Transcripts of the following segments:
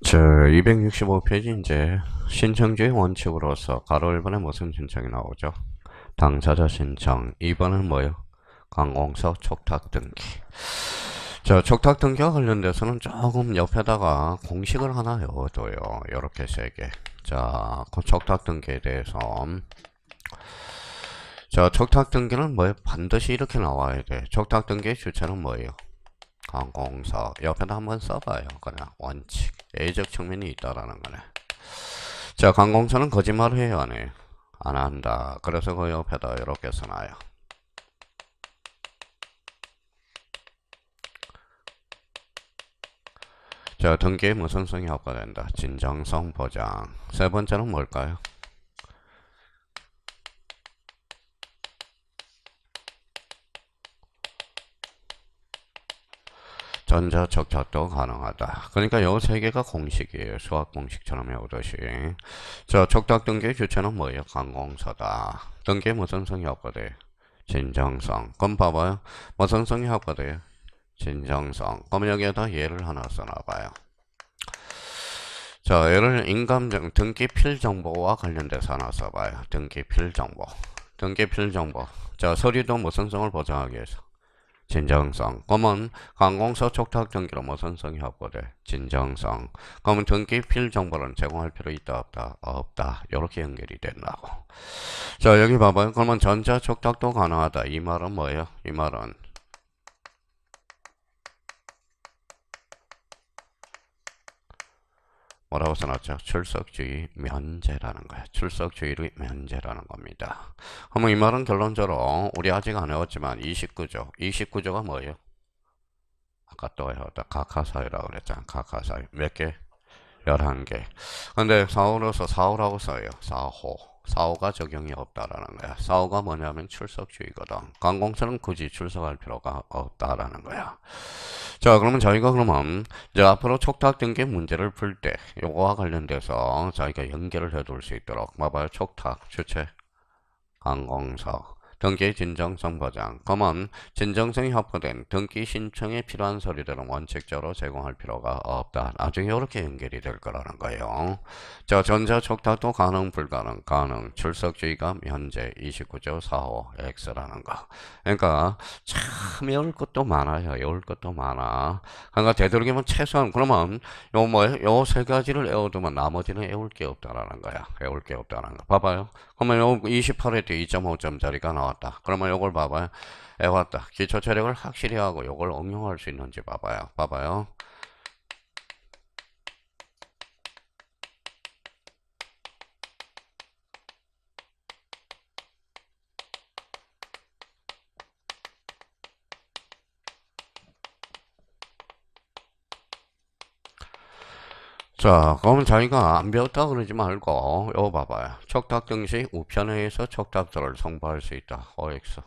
저 265페이지 이제 신청주의 원칙으로서 가로 1번에 무슨 신청이 나오죠? 당사자 신청. 2번은 뭐요? 관공서 촉탁 등기. 자, 촉탁 등기와 관련돼서는 조금 옆에다가 공식을 하나 외워둬요. 이렇게 세 개. 자, 그 촉탁 등기에 대해서. 자, 촉탁 등기는 뭐예요? 반드시 이렇게 나와야 돼. 촉탁 등기의 주체는 뭐예요? 관공서. 옆에다 한번 써봐요. 그냥 원칙. 예의적 측면이 있다라는 거네. 자, 관공서는 거짓말을 해요, 안 해요? 안 한다. 그래서 그 옆에다 이렇게 써놔요. 자, 등기에 무슨 성이 확보된다? 진정성 보장. 세 번째는 뭘까요? 전자적작도 가능하다. 그러니까 요 세 개가 공식이에요. 수학 공식처럼 외우듯이. 자, 촉탁 등기의 주체는 뭐예요? 관공서다. 등기에 무슨 성이 확보돼요? 진정성. 그럼 봐봐요. 무슨 성이 확보돼요? 진정성. 그럼 여기에다 예를 하나 써놔봐요. 자, 예를 인감정, 등기 필정보와 관련돼서 하나 써봐요. 등기 필정보. 등기 필정보. 자, 서류도 무슨 성을 보장하기 위해서? 진정성. 그러면 관공서 촉탁 등기로 무슨 성이 확보돼? 진정성. 그러면 등기 필정보는 제공할 필요 있다 없다? 없다. 이렇게 연결이 된다고. 자, 여기 봐봐요. 그러면 전자 촉탁도 가능하다. 이 말은 뭐예요? 이 말은 뭐라고 써놨죠? 출석주의 면제라는 거야. 출석주의의 면제라는 겁니다. 그러면 이 말은 결론적으로 우리 아직 안 외웠지만 29조. 29조가 뭐예요? 아까 또 외웠다. 각하사유라고 그랬잖아. 각하사유. 몇 개? 11개. 근데 사후로서 사후라고 써요. 사후. 사후가 적용이 없다라는 거야. 사후가 뭐냐면 출석주의거든. 관공서는 굳이 출석할 필요가 없다라는 거야. 자, 그러면 저희가 그러면 이제 앞으로 촉탁 등기 문제를 풀 때 요거와 관련돼서 저희가 연결을 해둘 수 있도록 봐봐요. 촉탁 주체 관공서 등기 진정성 보장. 그러면 진정성이 확보된 등기 신청에 필요한 서류들은 원칙적으로 제공할 필요가 없다. 나중에 이렇게 연결이 될 거라는 거예요. 자, 전자 촉탁도 가능 불가능 가능. 출석주의가 현재 29조 4호 X라는 거. 그러니까 참 외울 것도 많아요. 외울 것도 많아. 그러니까 되도록이면 최소한 그러면 요 뭐예요? 요 세 가지를 외워두면 나머지는 외울 게 없다라는 거야. 외울 게 없다는 거. 봐봐요. 그러면 요 28회 때 2.5점짜리가 나왔다. 그러면 요걸 봐봐요. 외웠다. 기초 체력을 확실히 하고 요걸 응용할 수 있는지 봐봐요. 봐봐요. 자, 그러면 자기가 안 배웠다 그러지 말고 요거 봐봐요. 촉탁 등시 우편회에서 촉탁서를 송부할 수 있다. OX.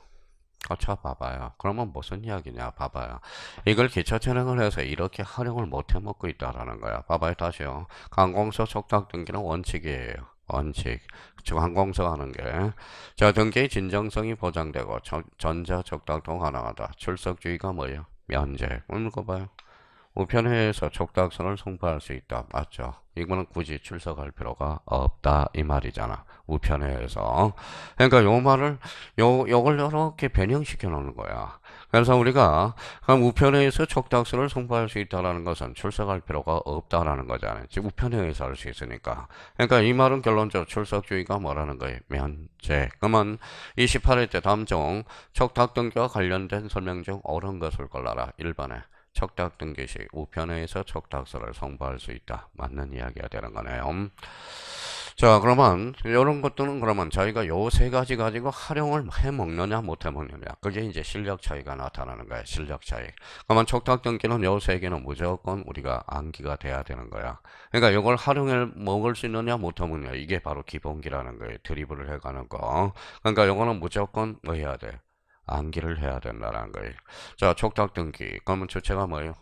거쳐 봐봐요. 그러면 무슨 이야기냐? 봐봐요. 이걸 기초 촬영을 해서 이렇게 활용을 못 해먹고 있다라는 거야. 봐봐요. 다시요. 관공서 촉탁 등기는 원칙이에요. 원칙. 즉 항공서 하는 게. 자, 등기의 진정성이 보장되고 전자 촉탁도 가능하다. 출석주의가 뭐예요? 면제. 읽어봐요. 우편회에서 촉탁서를 송부할 수 있다. 맞죠? 이거는 굳이 출석할 필요가 없다 이 말이잖아. 우편회에서. 그러니까 요 말을 요걸 이렇게 변형시켜 놓는 거야. 그래서 우리가 그럼 우편회에서 촉탁서를 송부할 수 있다라는 것은 출석할 필요가 없다라는 거잖아요. 즉 우편회에서 할 수 있으니까. 그러니까 이 말은 결론적으로 출석주의가 뭐라는 거예요? 면제. 그러면 28회 때 다음 중 촉탁 등기와 관련된 설명 중 옳은 것을 골라라. 1번에 촉탁 등기 시 우편회에서 촉탁서를 송부할 수 있다. 맞는 이야기가 되는 거네요. 자, 그러면 이런 것들은 그러면 저희가 요 세 가지 가지고 활용을 해 먹느냐 못 해 먹느냐. 그게 이제 실력 차이가 나타나는 거야. 실력 차이. 그러면 촉탁 등기는 요 세 개는 무조건 우리가 암기가 돼야 되는 거야. 그러니까 이걸 활용해 먹을 수 있느냐 못 해 먹느냐. 이게 바로 기본기라는 거예요. 드리블을 해가는 거. 그러니까 이거는 무조건 뭐 해야 돼? 암기를 해야 된다는 거예요. 자, 촉탁 등기. 그러면 주체가 뭐예요?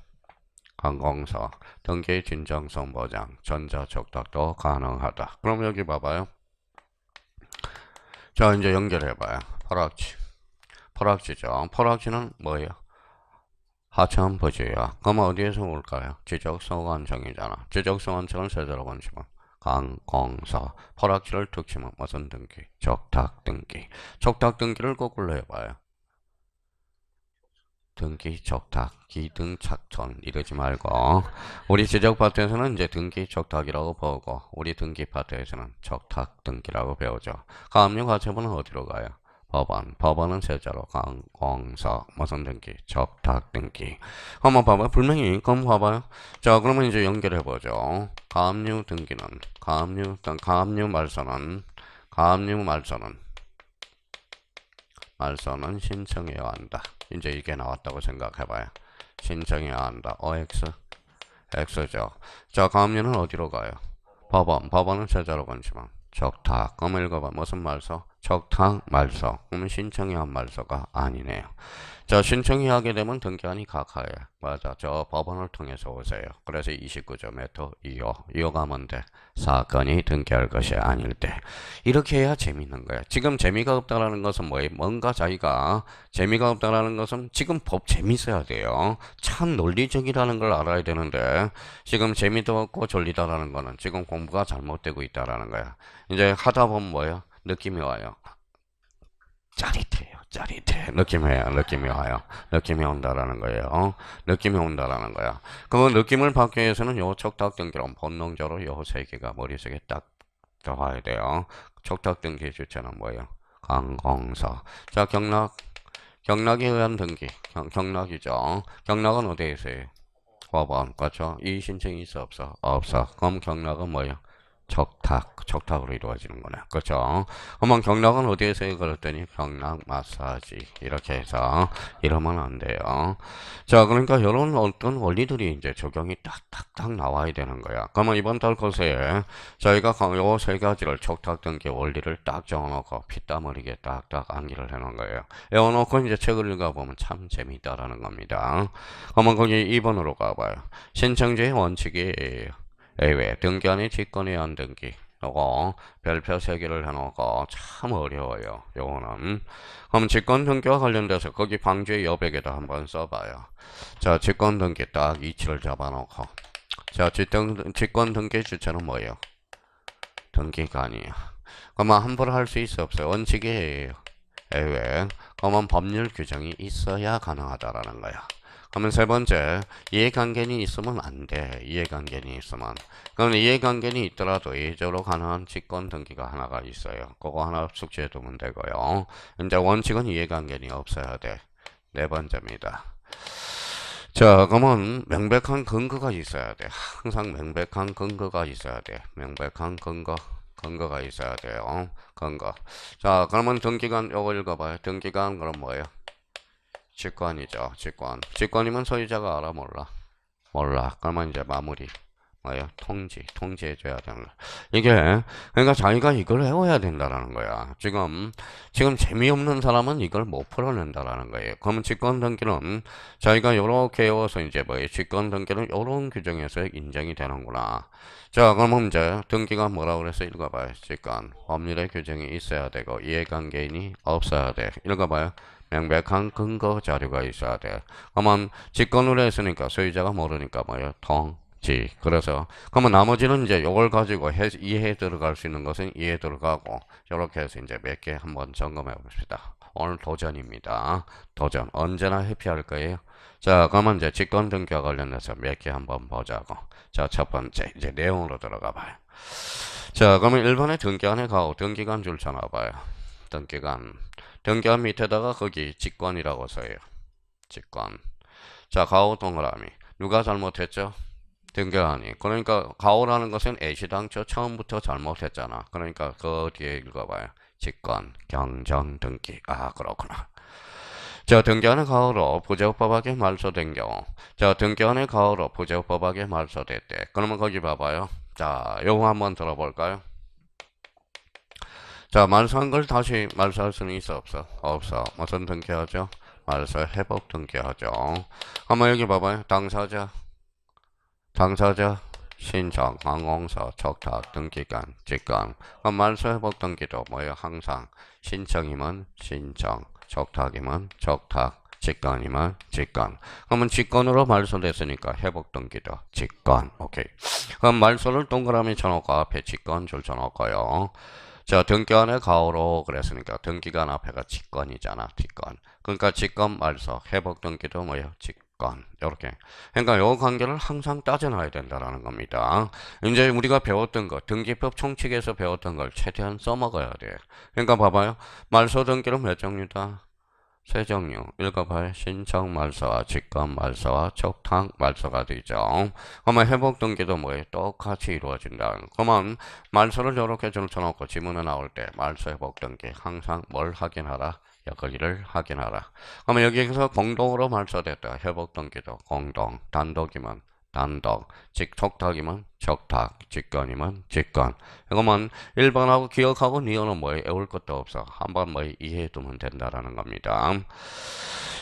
관공서. 등기의 진정성 보장. 전자 촉탁도 가능하다. 그럼 여기 봐봐요. 자, 이제 연결해봐요. 퍼락지. 퍼락지죠. 퍼락지는 뭐예요? 하천 부지야. 그럼 어디에서 올까요? 지적소관청이잖아. 지적소관청은 세자로 번지면 강공서 허락지를 특치면 무슨 등기? 적탁 등기. 적탁 등기를 거꾸로 해봐요. 등기, 적탁, 기등, 착천 이러지 말고 우리 지적 파트에서는 이제 등기, 적탁이라고 보고 우리 등기 파트에서는 적탁 등기라고 배우죠. 가압류 가처분은 어디로 가요? 법원, 법원은 세자로 강공서 무슨 등기? 적탁 등기. 한번 봐봐요. 분명히 그럼 봐봐요. 자, 그러면 이제 연결해 보죠. 가압류 등기는 가압류 말소는 신청해야 한다. 이제 이게 나왔다고 생각해봐요. 신청해야 한다. OX, X죠. 자, 가압류는 어디로 가요? 법원, 법원은 세자로 번지만 적탁. 그럼 읽어봐. 무슨 말소? 적탁 말소. 그러면 신청해야 한 말소가 아니네요. 자, 신청이 하게 되면 등기한이 각하해. 맞아. 저 법원을 통해서 오세요. 그래서 29조 메토 2호. 이어가면 돼. 사건이 등기할 것이 아닐 때. 이렇게 해야 재밌는 거야. 지금 재미가 없다라는 것은 뭐예요? 뭔가 자기가 재미가 없다라는 것은 지금 법 재밌어야 돼요. 참 논리적이라는 걸 알아야 되는데 지금 재미도 없고 졸리다라는 거는 지금 공부가 잘못되고 있다라는 거야. 이제 하다 보면 뭐예요? 느낌이 와요. 짜릿해요. 짜릿해. 느낌이 와요. 느낌이 온다라는 거예요. 느낌이 온다라는 거야. 그 느낌을 받기 위해서는 요 척탁등기론 본능적으로 요 세 개가 머릿속에 딱 들어와야 돼요. 척탁등기 주체는 뭐예요? 강공서. 자, 경락에 의한 등기. 경락이죠. 경락은 어디에 있어요? 법원. 그렇죠? 이 신청이 있어 없어? 없어. 그럼 경락은 뭐예요? 적탁으로 이루어지는 거네. 그렇죠? 그러면 경락은 어디에서 그랬더니 경락 마사지 이렇게 해서 이러면 안 돼요. 자, 그러니까 이런 어떤 원리들이 이제 적용이 딱딱딱 나와야 되는 거야. 그러면 이번 달 코스에 저희가 요 세 가지를 적탁 등기 원리를 딱 적어놓고 피땀 흘리게 딱딱 암기를 해놓은 거예요. 외워놓고 이제 책을 읽어보면 참 재미있다라는 겁니다. 그러면 거기 2번으로 가봐요. 신청제의 원칙이 A외 등기한이 직권에 한 등기 요거 별표 3개를 해놓고 참 어려워요. 요거는 그럼 직권 등기와 관련돼서 거기 방주의 여백에다 한번 써봐요. 자, 직권 등기 딱 이치를 잡아놓고 자, 직권 등기 주체는 뭐예요? 등기관이에요. 그러면 함부로 할 수 있어 없어요? 원칙이에요. A외 그러면 법률 규정이 있어야 가능하다라는 거야. 그러면 세 번째, 이해관계는 있으면 안 돼. 이해관계는 있으면. 그럼 이해관계는 있더라도 예외적으로 가능한 직권 등기가 하나가 있어요. 그거 하나 숙지해 두면 되고요. 이제 원칙은 이해관계는 없어야 돼. 네 번째입니다. 자, 그러면 명백한 근거가 있어야 돼. 항상 명백한 근거가 있어야 돼. 명백한 근거가 있어야 돼요. 근거. 자, 그러면 등기관 요거 읽어봐요. 등기관 그럼 뭐예요? 직권이죠. 직권이면 소유자가 알아 몰라. 그러면 이제 마무리 뭐예요? 통지해줘야 되는 거. 이게 그러니까 자기가 이걸 외워야 된다라는 거야. 지금 재미없는 사람은 이걸 못 풀어낸다라는 거예요. 그러면 직권 등기는 자기가 요렇게 외워서 이제 뭐예요? 직권 등기는 요런 규정에서 인정이 되는구나. 자, 그러면 이제 등기가 뭐라고 그래서 읽어봐요. 직권 법률의 규정이 있어야 되고 이해관계인이 없어야 돼. 읽어봐요. 명백한 근거 자료가 있어야 돼. 그러면 직권으로 했으니까 소유자가 모르니까 뭐예요? 통지. 그래서 그러면 나머지는 이제 이걸 가지고 이해 들어갈 수 있는 것은 이해 들어가고 이렇게 해서 이제 몇 개 한번 점검해 봅시다. 오늘 도전입니다. 도전. 언제나 회피할 거예요. 자, 그러면 이제 직권 등기와 관련해서 몇 개 한번 보자고. 자, 첫 번째 이제 내용으로 들어가 봐요. 자, 그러면 1번에 등기관에 가고 등기관 줄 쳐놔봐요. 등기관 밑에다가 거기 직권이라고 써요. 직권. 자, 가오 동그라미. 누가 잘못했죠? 등기관이. 그러니까 가오라는 것은 애시당초 처음부터 잘못했잖아. 그러니까 그 뒤에 읽어봐요. 직권, 경정, 등기. 아, 그렇구나. 자, 등기관의 가오로 부재법하게 말소된 경우. 자, 등기관의 가오로 부재법하게 말소됐대. 그러면 거기 봐봐요. 자, 요거 한번 들어볼까요? 자, 말소한 걸 다시 말소할 수는 있어 없어? 없어. 무슨 등기하죠? 말소 회복 등기하죠. 한번 여기 봐봐요. 당사자 신청, 항공서, 적탁, 등기관, 직권. 그럼 말소 회복 등기도 뭐예요? 항상 신청이면 신청, 적탁이면 적탁, 직권이면 직권. 그러면 직권으로 말소됐으니까 회복 등기도 직권. 오케이. 그럼 말소를 동그라미 쳐놓고 앞에 직권 줄 쳐놓고요. 자, 등기관의 가오로 그랬으니까 등기관 앞에가 직권이잖아. 직권. 그러니까 직권 말소 회복 등기도 뭐예요? 직권. 이렇게. 그러니까 요 관계를 항상 따져놔야 된다라는 겁니다. 이제 우리가 배웠던 거, 등기법 총칙에서 배웠던 걸 최대한 써먹어야 돼. 그러니까 봐봐요. 말소 등기는 몇 종류다? 세 종류. 읽어봐요. 신청 말소와 직권 말소와 촉탁 말소가 되죠. 그러면 회복 등기도 뭐예요? 똑같이 이루어진다. 그러면 말소를 이렇게 줄쳐놓고 지문에 나올 때 말소 회복 등기 항상 뭘 확인하라? 여기를 확인하라. 그러면 여기에서 공동으로 말소됐다. 회복 등기도 공동. 단독이면 단독, 촉탁이면 촉탁, 직권이면 직권. 이거만 1번하고 기억하고 니어는 뭐에 외울 것도 없어. 한번 뭐 이해해두면 된다라는 겁니다.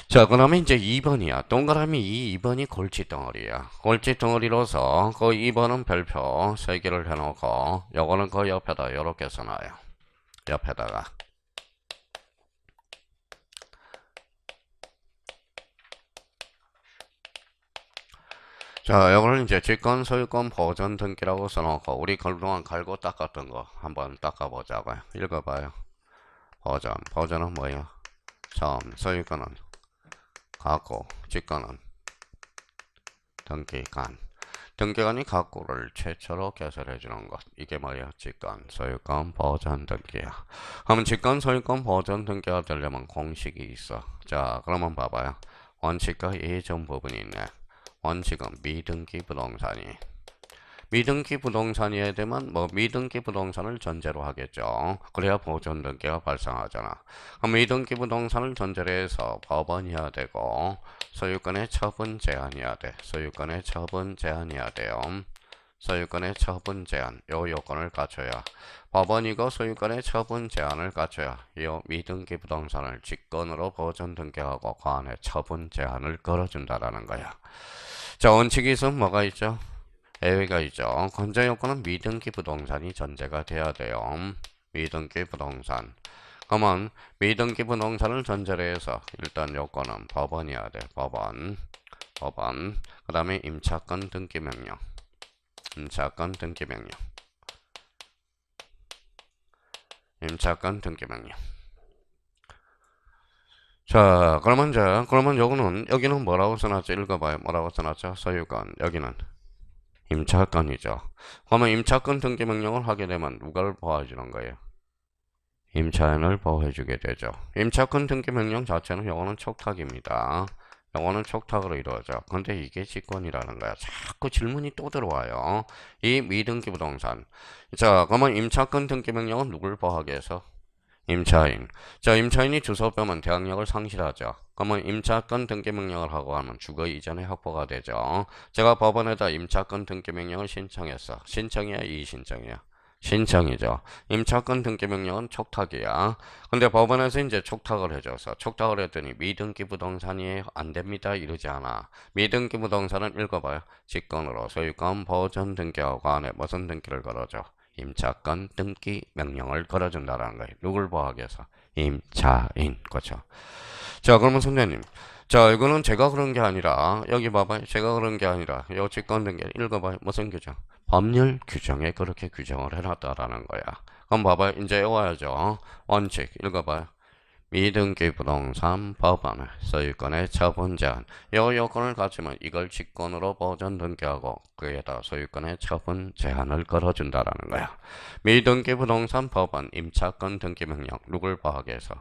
자, 그러면 이제 2번이야. 동그라미 2번이 골칫덩어리야. 골칫덩어리로서 그 2번은 별표 3개를 해놓고 요거는 그 옆에다 이렇게 써놔요. 옆에다가. 자, 이거를 이제 직권, 소유권, 보전 등기라고 써놓고 우리 그동안 갈고 닦았던 거 한번 닦아보자고요. 읽어봐요. 보전은 뭐예요? 소유권은 갖고, 직권은 등기관. 등기관이 갖고를 최초로 개설해주는 것. 이게 뭐예요? 직권, 소유권, 보전 등기야. 그러면 직권, 소유권, 보전 등기가 되려면 공식이 있어. 자, 그러면 봐봐요. 원칙과 예전 부분이 있네. 원칙은 미등기 부동산이. 미등기 부동산이어야 되면 뭐 미등기 부동산을 전제로 하겠죠. 그래야 보존 등기가 발생하잖아. 그럼 미등기 부동산을 전제로 해서 법원이어야 되고 소유권의 처분 제한이어야 돼. 소유권의 처분 제한이어야 돼요. 소유권의 처분 제한 요 요건을 갖춰야 법원이고 소유권의 처분 제한을 갖춰야 이 미등기 부동산을 직권으로 보존 등기하고 그 안에 처분 제한을 걸어준다라는 거야. 자, 원칙이 있으면 뭐가 있죠? 예외가 있죠. 건재 요건은 미등기 부동산이 전제가 돼야 돼요. 미등기 부동산. 그러면 미등기 부동산을 전제로 해서 일단 요건은 법원이어야 돼. 법원. 그 다음에 임차권 등기 명령. 임차권 등기 명령. 임차권 등기 명령. 자, 그러면 요거는, 여기는 뭐라고 써놨죠? 읽어봐요. 뭐라고 써놨죠? 소유권. 여기는 임차권이죠. 그러면 임차권 등기 명령을 하게 되면 누가를 보호해주는 거예요? 임차인을 보호해주게 되죠. 임차권 등기 명령 자체는 요거는 촉탁입니다. 요거는 촉탁으로 이루어져. 근데 이게 직권이라는 거야. 자꾸 질문이 또 들어와요. 이 미등기 부동산. 자, 그러면 임차권 등기 명령은 누굴 보호하게 해서? 임차인. 자, 임차인이 주소 빼면 대항력을 상실하죠. 그러면 임차권 등기 명령을 하고 하면 주거 이전에 확보가 되죠. 제가 법원에다 임차권 등기 명령을 신청했어. 신청이야, 이의신청이야? 신청이죠. 임차권 등기 명령은 촉탁이야. 근데 법원에서 이제 촉탁을 해줘서 촉탁을 했더니 미등기 부동산이 안 됩니다 이러지 않아. 미등기 부동산은 읽어봐요. 직권으로 소유권 보존 등기하고 안에 무슨 등기를 걸어줘? 임차권 등기 명령을 걸어준다라는 거예요. 누굴 보호하기 위해서? 임차인. 그렇죠. 자, 그러면 선생님. 자, 이거는 제가 그런 게 아니라, 여기 봐봐요. 제가 그런 게 아니라, 요 직권 등기 읽어봐요. 무슨 규정? 법률 규정에 그렇게 규정을 해놨다라는 거야. 그럼 봐봐요. 이제 외워야죠. 원칙. 읽어봐요. 미등기 부동산 법원 소유권의 처분 제한 요 요건을 갖추면 이걸 직권으로 보존 등기하고 그에다 소유권의 처분 제한을 걸어준다라는 거야. 미등기 부동산 법원 임차권 등기 명령 누굴 보호하기 위해서?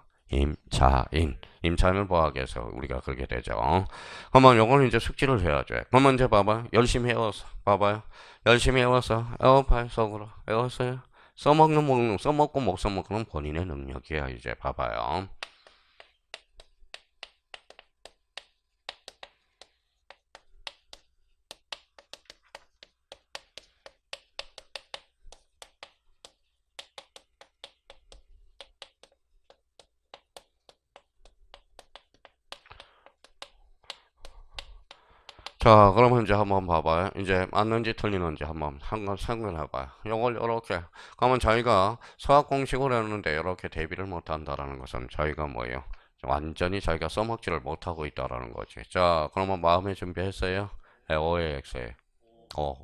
임차인을 보호하기 위해서 우리가 그렇게 되죠. 그러면 요거는 이제 숙지를 해야죠. 그러면 이제 봐봐요. 열심히 외워서 봐봐요. 열심히 외워서 외워봐요. 속으로 외웠어요. 써먹고 못 써먹는 본인의 능력이야. 이제 봐봐요. 자, 그러면 이제 한번 봐봐요. 이제 맞는지 틀리는지 한번 생각해봐요. 요걸 요렇게. 그러면 저희가 수학 공식으로 했는데 이렇게 대비를 못한다라는 것은 저희가 뭐예요? 완전히 자기가 써먹지를 못하고 있다라는 거지. 자, 그러면 마음의 준비했어요? OAX에.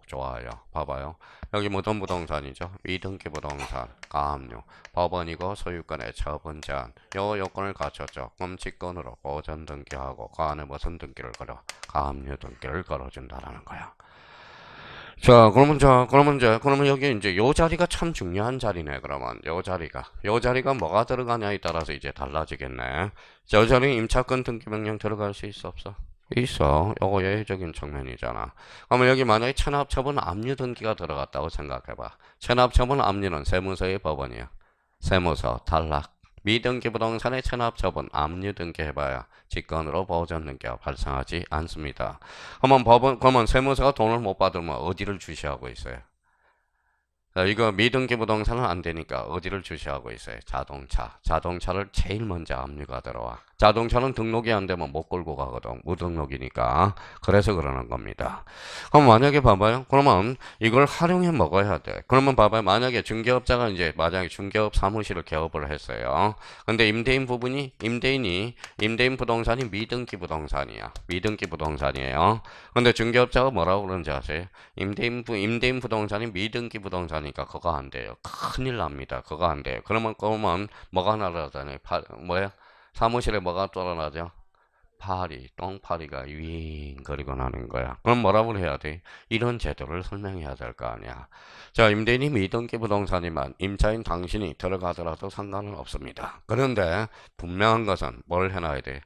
좋아요. 봐봐요. 여기 무슨 부동산이죠? 위등기 부동산, 가압류. 법원이고 소유권의 처분 제한. 요 요건을 갖췄죠. 그럼 직권으로 보전 등기하고 그 안에 무슨 등기를 걸어? 가압류 등기를 걸어준다라는 거야. 자, 그러면 여기 이제 요 자리가 참 중요한 자리네, 그러면. 요 자리가 뭐가 들어가냐에 따라서 이제 달라지겠네. 저 자리 임차권 등기명령 들어갈 수 있어, 없어? 있어. 요거 예외적인 측면이잖아. 그러면 여기 만약에 체납처분 압류 등기가 들어갔다고 생각해봐. 체납처분 압류는 세무서의 법원이야. 세무서 탈락. 미등기 부동산의 체납처분 압류 등기 해봐야 직권으로 보전 등기가 발생하지 않습니다. 그러면 세무서가 돈을 못 받으면 어디를 주시하고 있어요? 자, 이거 미등기 부동산은 안 되니까 어디를 주시하고 있어요? 자동차를 제일 먼저 압류가 들어와. 자동차는 등록이 안 되면 못 끌고 가거든. 무등록이니까. 그래서 그러는 겁니다. 그럼 만약에 봐봐요. 그러면 이걸 활용해 먹어야 돼. 그러면 봐봐요. 만약에 중개업 사무실을 개업을 했어요. 근데 임대인 부동산이 미등기 부동산이야. 미등기 부동산이에요. 근데 중개업자가 뭐라고 그러는지 아세요? 임대인 부동산이 미등기 부동산이니까 그거 안 돼요. 큰일 납니다. 그거 안 돼요. 그러면 뭐가 날아다녀요? 뭐야? 사무실에 뭐가 돌아나죠? 똥파리가 윙거리고 나는 거야. 그럼 뭐라고 해야 돼? 이런 제도를 설명해야 될 거 아니야. 자, 임대인이 미등기 부동산이면 임차인 당신이 들어가더라도 상관은 없습니다. 그런데 분명한 것은 뭘 해놔야 돼?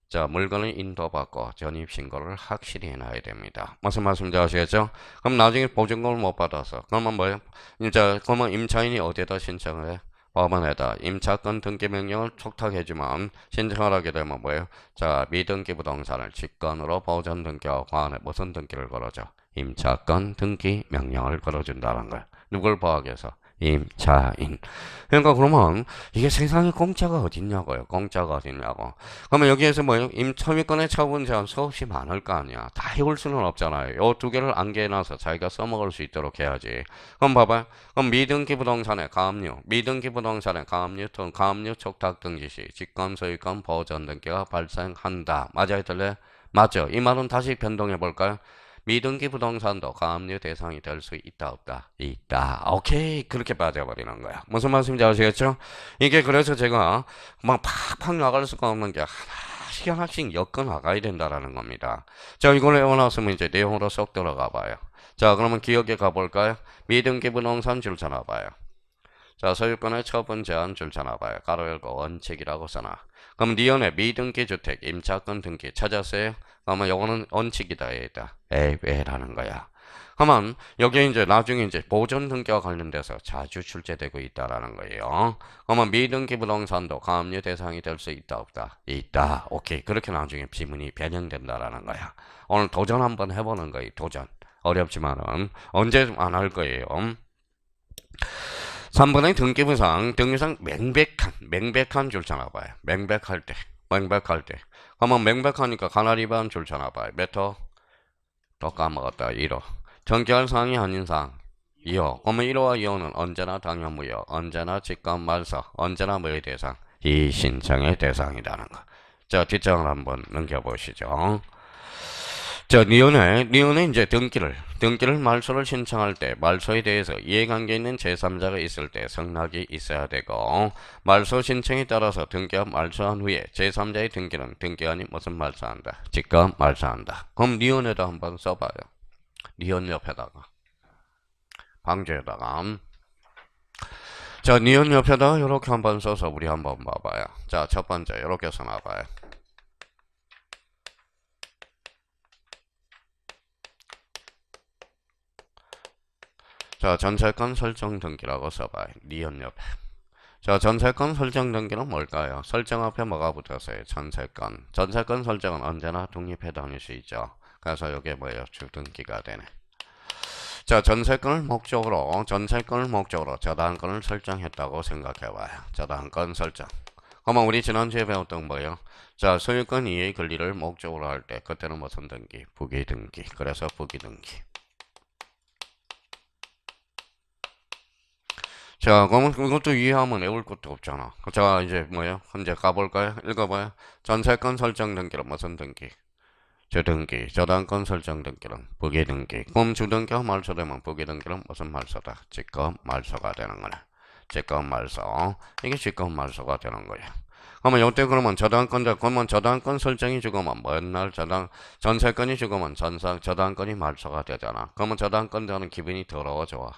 자, 물건을 인도받고 전입신고를 확실히 해놔야 됩니다. 무슨 말씀인지 아시겠죠? 그럼 나중에 보증금을 못 받아서, 그러면 뭐예요? 그러면 임차인이 어디에다 신청을 해? 법원에다 임차권 등기 명령을 촉탁해주면 신청을 하게 되면 뭐예요? 자, 미등기 부동산을 직권으로 보전 등기하고 그 안에 무슨 등기를 걸어줘? 임차권 등기 명령을 걸어준다는 거야. 누굴 보호하기 위해서? 임차인. 그러니까 그러면 이게 세상에 공짜가 어딨냐고요. 공짜가 어딨냐고. 그러면 여기에서 뭐예요? 임차인권의 처분 제한 수없이 많을 거 아니야. 다 해올 수는 없잖아요. 요 두 개를 안개해놔서 자기가 써먹을 수 있도록 해야지. 그럼 봐봐요. 그럼 미등기 부동산의 가압류 촉탁 등기 시 직권 소유권 보전 등기가 발생한다. 맞아요, 들려요? 맞죠? 이 말은 다시 변동해 볼까요? 미등기 부동산도 가압류 대상이 될 수 있다, 없다? 있다. 오케이. 그렇게 빠져버리는 거야. 무슨 말씀인지 아시겠죠? 이게 그래서 제가 막 팍팍 나갈 수가 없는 게 하나씩 엮어 나가야 된다라는 겁니다. 자, 이걸 외워놨으면 이제 내용으로 쏙 들어가 봐요. 자, 그러면 기억에 가볼까요? 미등기 부동산 줄 쳐놔봐요. 자, 소유권의 처분 제한 줄 쳐놔봐요. 가로 열고 원칙이라고 써놔. 그럼 니은의 미등기 주택 임차권 등기 찾았어요? 그러면 요거는 원칙이다, 얘다. 왜라는 거야. 그러면 여기에 이제 나중에 이제 보존 등기와 관련돼서 자주 출제되고 있다라는 거예요. 그러면 미등기 부동산도 가압류 대상이 될 수 있다, 없다? 있다. 오케이. 그렇게 나중에 지문이 변형된다라는 거야. 오늘 도전 한번 해보는 거예요. 도전. 어렵지만은 언제 안 할 거예요. 3번의 등기부상 맹백한 줄 쳐놔봐요. 맹백할 때. 그러면 맹백하니까 가나리 반줄 쳐놔봐요. 몇 호? 또 까먹었다. 1호. 정기할 사항이 아닌 사항. 2호. 그러면 1호와 2호는 언제나 당연무효, 언제나 직권 말소, 언제나 뭐의 대상? 이 신청의 대상이라는 거. 자, 뒷장을 한번 넘겨보시죠. 자, 니은에 이제 등기를 말소를 신청할 때 말소에 대해서 이해관계 있는 제3자가 있을 때 성락이 있어야 되고, 말소 신청에 따라서 등기가 말소한 후에 제3자의 등기는 등기관이 무슨 말소한다? 직권 말소한다. 그럼 니은에다 한번 써봐요. 니은 옆에다가 방주에다가 자, 니은 옆에다가 이렇게 한번 써서 우리 한번 봐봐요. 자, 첫 번째 이렇게 써놔봐요. 자, 전세권 설정 등기라고 써봐요. 니은 옆에. 자, 전세권 설정 등기는 뭘까요? 설정 앞에 뭐가 붙었어요? 전세권. 전세권 설정은 언제나 독립해 다닐 수 있죠. 그래서 이게 뭐예요? 주등기가 되네. 자, 전세권을 목적으로 저당권을 설정했다고 생각해봐요. 저당권 설정. 그러면 우리 지난주에 배웠던 뭐예요? 자, 소유권 이의 권리를 목적으로 할 때 그때는 무슨 등기? 부기등기. 그래서 부기등기. 자, 그러면 그것도 이해하면 외울 것도 없잖아. 자, 이제 뭐예요? 이제 가볼까요? 읽어봐요. 전세권 설정 등기는 무슨 등기? 주등기, 저당권 설정 등기는 부기등기. 그럼 주등기와 말소되면 부기등기는 무슨 말소다? 직권 말소가 되는 거네. 직권 말소. 이게 직권 말소가 되는 거야. 그러면 요때 그러면 저당권자, 그러면 저당권 설정이 죽으면 맨날 전세권이 죽으면 저당권이 말소가 되잖아. 그러면 저당권자는 기분이 더러워져.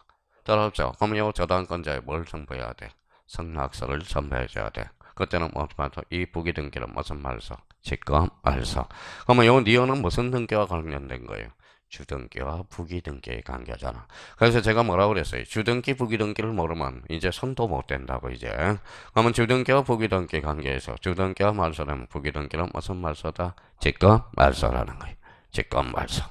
더럽죠. 그러면 요 저당권자에 뭘 첨부해야 돼? 승낙서를 첨부해줘야 돼. 그때는 뭐, 이 부기등기는 무슨 말소? 직권 말소. 그러면 요 니어는 무슨 등기와 관련된 거예요? 주등기와 부기등기의 관계잖아. 그래서 제가 뭐라고 그랬어요? 주등기, 부기등기를 모르면 이제 손도 못 댄다고 이제. 그러면 주등기와 부기등기 관계에서 주등기와 말소라면 부기등기는 무슨 말소다? 직권 말소라는 거예요. 직권 말소.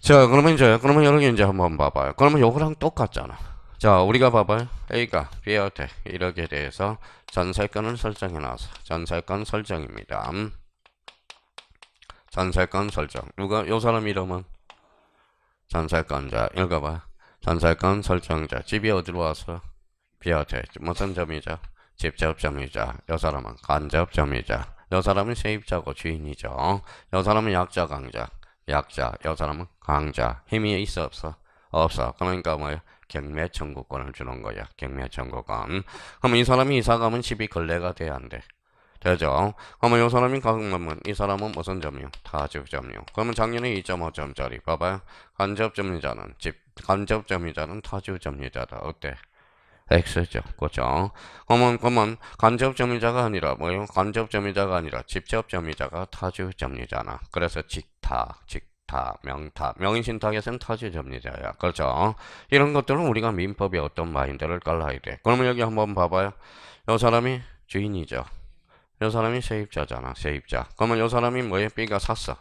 자, 그러면 여기 이제 한번 봐봐요. 그러면 요거랑 똑같잖아. 자, 우리가 봐봐요. A가 B한테 1억에 대해서 전세권을 설정해놔서 전세권 설정입니다. 전세권 설정. 요 사람 이름은 전세권자. 읽어봐. 전세권 설정자. 집이 어디로 와서? B한테 무슨 점이자? 직접점이자. 요 사람은 간접점이자. 요 사람은 세입자고 주인이죠. 요 사람은 약자 강자. 약자. 요 사람은 강자. 힘이 있어 없어? 없어. 그러니까 뭐야? 경매 청구권을 주는 거야. 경매 청구권. 그러면 이 사람이 이사 가면 집이 걸레가 돼야 안 돼. 되죠? 그러면 이 사람이 가면 이 사람은 무슨 점이요? 타주점이요. 그러면 작년에 2.5점짜리 봐봐요. 간접점이자는 타주점이자다. 어때? X죠. 그죠? 그러면 간접점이자가 아니라 뭐요? 간접점이자가 아니라 직접점이자가 타주점이잖아. 그래서 직타, 명타, 명의신탁에서는 타주점이자야. 그렇죠? 이런 것들은 우리가 민법에 어떤 마인드를 깔아야 돼. 그러면 여기 한번 봐봐요. 이 사람이 주인이죠. 이 사람이 세입자잖아. 세입자. 그러면 이 사람이 뭐예요? B가 샀어요.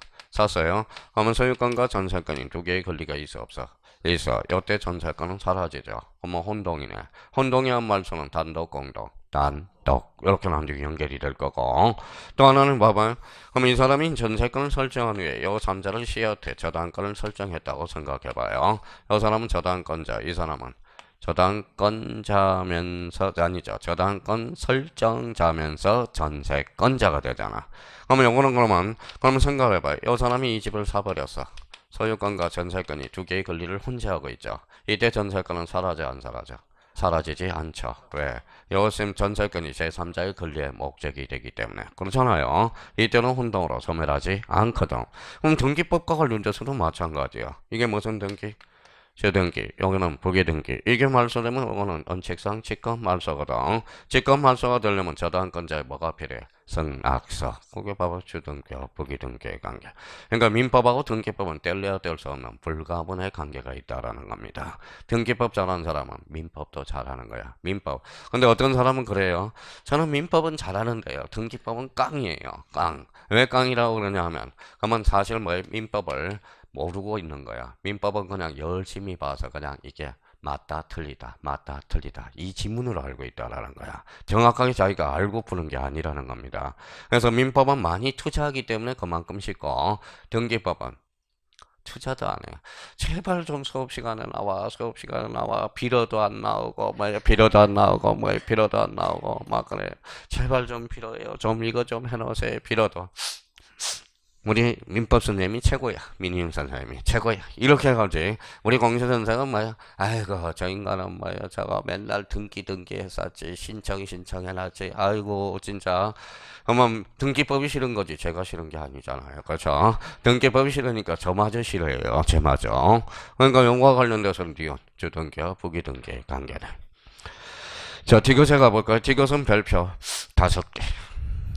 그러면 소유권과 전세권이 두 개의 권리가 있어 없어? 있어. 이때 전세권은 사라지죠. 그러면 혼동이네. 혼동의 한 말소는 단독, 공동. 단독. 이렇게 나중에 연결이 될 거고. 또 하나는 봐봐요. 그럼 이 사람이 전세권을 설정한 후에 이 3자를 C한테 저당권을 설정했다고 생각해봐요. 이 사람은 저당권자. 이 사람은 저당권자면서 아니죠. 저당권 설정자면서 전세권자가 되잖아. 그러면 요거는 그러면 생각해봐요. 이 사람이 이 집을 사버렸어. 소유권과 전세권이 두 개의 권리를 혼재하고 있죠. 이때 전세권은 사라져 안 사라져? 사라지지 않죠. 왜? 요즘 전세권이 제3자의 권리의 목적이 되기 때문에 그렇잖아요. 이때는 혼동으로 소멸하지 않거든. 그럼 등기법과 관련돼서도 마찬가지야. 이게 무슨 등기? 주등기, 여기는 부기등기. 이게 말소되면 이거는 원칙상 직권 말소거든. 직권 말소가 되려면 저당권자의 뭐가 필요해? 승낙서. 그게 바로 주등기와 부기등기의 관계. 그러니까 민법하고 등기법은 뗄래야 뗄 수 없는 불가분의 관계가 있다라는 겁니다. 등기법 잘하는 사람은 민법도 잘하는 거야. 민법. 근데 어떤 사람은 그래요. 저는 민법은 잘하는데요. 등기법은 깡이에요. 깡. 왜 깡이라고 그러냐 하면 그러면 사실 뭐예요? 민법을 모르고 있는 거야. 민법은 그냥 열심히 봐서 그냥 이게 맞다 틀리다 맞다 틀리다 이 지문으로 알고 있다라는 거야. 정확하게 자기가 알고 푸는 게 아니라는 겁니다. 그래서 민법은 많이 투자하기 때문에 그만큼 쉽고 등기법은 투자도 안 해요. 제발 좀 수업 시간에 나와 빌어도 안 나오고 빌어도 안 나오고 막 그래. 제발 좀 빌어요. 좀 이거 좀 해놓으세요. 빌어도 우리 민법 선생님이 최고야. 민임 선생님이 최고야. 이렇게 해가지. 우리 공시 선생은 뭐야? 아이고 저 인간은 뭐야? 저거 맨날 등기 했었지. 신청해놨지. 아이고 진짜. 그러면 등기법이 싫은 거지. 제가 싫은 게 아니잖아요. 그렇죠? 등기법이 싫으니까 저마저 싫어요. 제마저. 그러니까 용과 관련돼서는 주등기와 부기등기의 관계네. 자, 디귿에 가볼까요? 디귿은 별표 5개.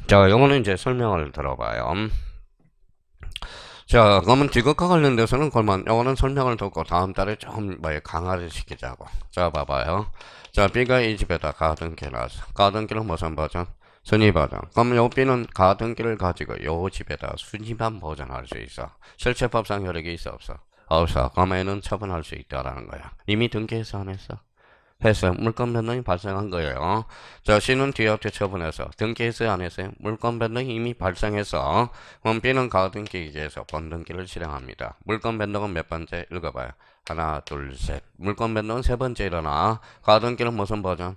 자, 요거는 이제 설명을 들어봐요. 자, 그러면 디귿과 관련돼서는 그러면 요거는 설명을 듣고 다음 달에 좀 강화를 시키자고. 자, 봐봐요. 자, B가 이 집에다 가등기를 놨어. 가등기는 무슨 버전? 순위 버전. 그럼 요 B는 가등기를 가지고 요 집에다 순위만 보존할 수 있어. 실체법상 효력이 있어 없어? 없어. 그러면 얘는 처분할 수 있다라는 거야. 이미 등기해서 안 했어? 했어요. 물권 변동이 발생한 거예요. 자, C는 뒤앞에 처분해서 등기했어요, 안 했어요? 물권 변동이 이미 발생해서 그럼 B는 가등기 기재에서 번등기를 실행합니다. 물권 변동은 몇 번째? 읽어봐요. 하나, 둘, 셋. 물권 변동은 세 번째 일어나. 가등기는 무슨 버전?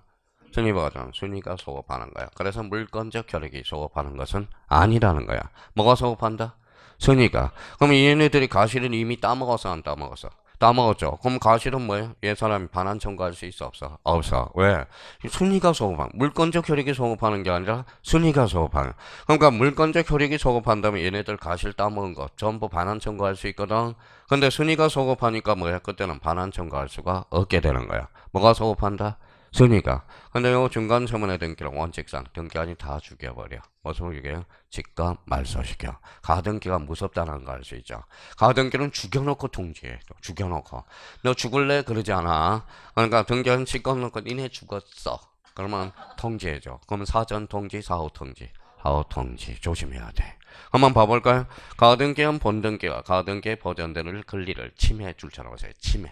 순위 버전. 순위가 소급하는 거야. 그래서 물권적 혈액이 소급하는 것은 아니라는 거야. 뭐가 소급한다? 순위가. 그럼 얘네들이 가실은 이미 따먹어서 안 따먹었어? 따먹었죠. 그럼 가실은 뭐예요? 얘 사람이 반환 청구할 수 있어 없어? 없어. 왜? 순위가 소급한 물권적 혈액이 소급하는 게 아니라 순위가 소급하는. 그러니까 물권적 혈액이 소급한다면 얘네들 가실 따먹은 거 전부 반환 청구할 수 있거든. 근데 순위가 소급하니까 뭐야? 그때는 반환 청구할 수가 없게 되는 거야. 뭐가 소급한다? 순위가. 근데 요 중간 처분에 등기는 원칙상 등기한이 다 죽여버려. 무슨 얘기예요? 직감 말소시켜. 가등기가 무섭다는 거 알 수 있죠. 가등기는 죽여놓고 통지해. 죽여놓고. 너 죽을래? 그러지 않아. 그러니까 등기한 직감 놓고 니네 죽었어. 그러면 통지해줘. 그러면 사전 통지, 사후 통지. 사후 통지. 조심해야 돼. 한번 봐볼까요? 가등기한 본등기가 가등기에 보존되는 권리를 침해해 줄 처럼 하세요. 침해.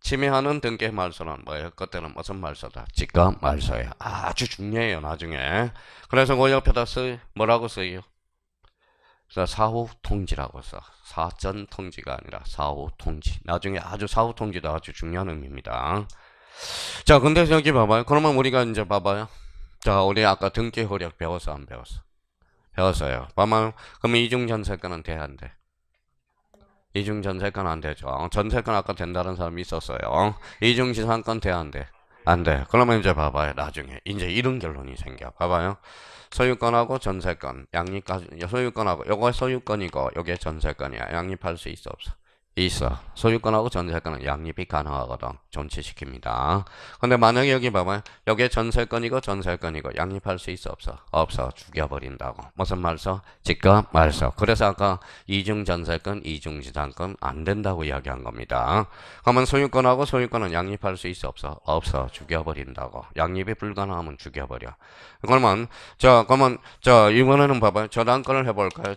침해하는 등기 말소는 뭐예요? 그때는 무슨 말소다? 직감 말소예요. 아주 중요해요, 나중에. 그래서 그 옆에다 뭐라고 써요? 사후 통지라고 써. 사전 통지가 아니라 사후 통지. 나중에 아주 사후 통지도 아주 중요한 의미입니다. 자, 근데 여기 봐봐요. 그러면 우리가 이제 봐봐요. 자, 우리 아까 등기 효력 배웠어, 안 배웠어? 배웠어요. 봐봐요. 그러면 이중 전세권은 돼야 안 돼? 이중 전세권 안 되죠. 전세권 아까 된다는 사람이 있었어요. 이중 지상권 돼야 안 돼? 안 돼. 그러면 이제 봐봐요. 나중에 이제 이런 결론이 생겨. 봐봐요. 소유권하고 전세권, 양립까지 소유권하고 요거 소유권이고 요게 전세권이야. 양립할 수 있어 없어? 있어. 소유권하고 전세권은 양립이 가능하거든. 존치시킵니다. 근데 만약에 여기 봐봐요. 여기 전세권이고 전세권이고 양립할 수 있어 없어? 없어. 죽여버린다고. 무슨 말서? 직감 말서. 그래서 아까 이중 전세권, 이중 지상권 안 된다고 이야기한 겁니다. 그러면 소유권하고 소유권은 양립할 수 있어 없어? 없어. 죽여버린다고. 양립이 불가능하면 죽여버려. 그러면 자 이번에는 봐봐요. 저당권을 해볼까요?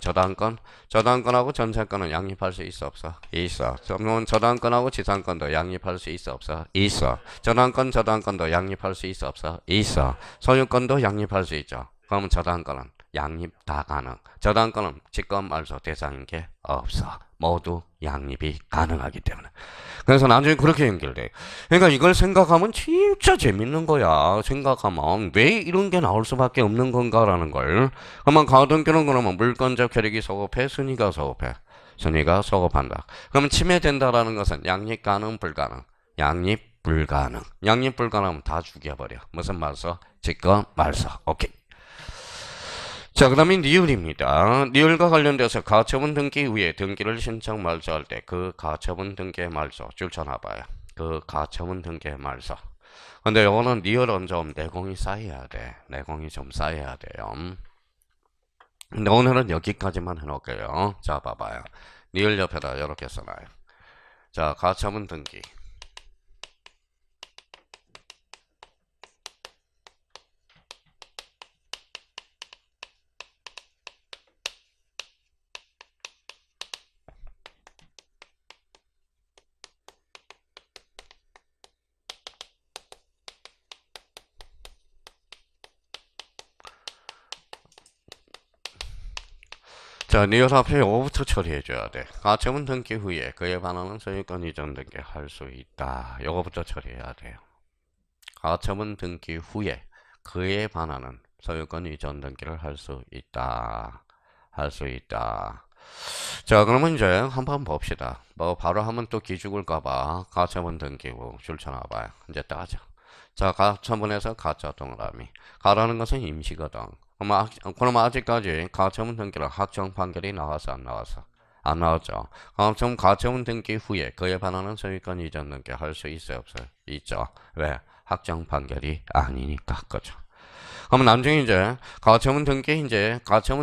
저당권하고 전세권은 양립할 수 있어 없어? 있어. 그러면 저당권하고 지상권도 양립할 수 있어 없어? 있어. 저당권도 양립할 수 있어 없어? 있어. 소유권도 양립할 수 있죠. 그러면 저당권은 양립 다 가능. 저당권은 직권 말소 대상인 게 없어. 모두 양립이 가능하기 때문에. 그래서 나중에 그렇게 연결돼. 그러니까 이걸 생각하면 진짜 재밌는 거야. 생각하면 왜 이런 게 나올 수밖에 없는 건가라는 걸. 그러면 가등기는 그러면 물권적 혈액이 소급해, 순위가 소급해. 순위가 소급한다. 그러면 침해된다라는 것은 양립 가능, 불가능. 양립 불가능. 양립 불가능하면 다 죽여버려. 무슨 말소? 직권 말소. 오케이. 자, 그 다음에 니을입니다. 니을과 관련돼서 가처분 등기 후에 등기를 신청 말소할 때 그 가처분 등기의 말소 줄쳐놔봐요. 그 가처분 등기의 말소. 근데 요거는 니을은 좀 내공이 쌓여야 돼. 내공이 좀 쌓여야 돼요. 근데 오늘은 여기까지만 해놓을게요. 자, 봐봐요. 니을 옆에다 이렇게 써놔요. 자, 가처분 등기. 자, 니을 앞에 요거부터 처리해줘야 돼. 가처분 등기 후에 그에 반하는 소유권 이전 등기 할 수 있다. 요거부터 처리해야 돼요. 가처분 등기 후에 그에 반하는 소유권 이전 등기를 할 수 있다. 할 수 있다. 자, 그러면 이제 한번 봅시다. 뭐 바로 하면 또 기죽을까봐 가처분 등기 후 줄쳐놔봐요. 이제 따져. 자, 가처분에서 가짜 동그라미. 가라는 것은 임시거든. 그럼 아직까지 가처분 등기로 확정 판결이 나와서 안 나왔어? 안 나왔죠. 그럼 가처분 등기 후에 그에 반하는 소유권 이전 등기 할 수 있어요, 없어요? 있죠. 왜? 확정 판결이 아니니까. 그죠. 그럼 나중에 이제 가처분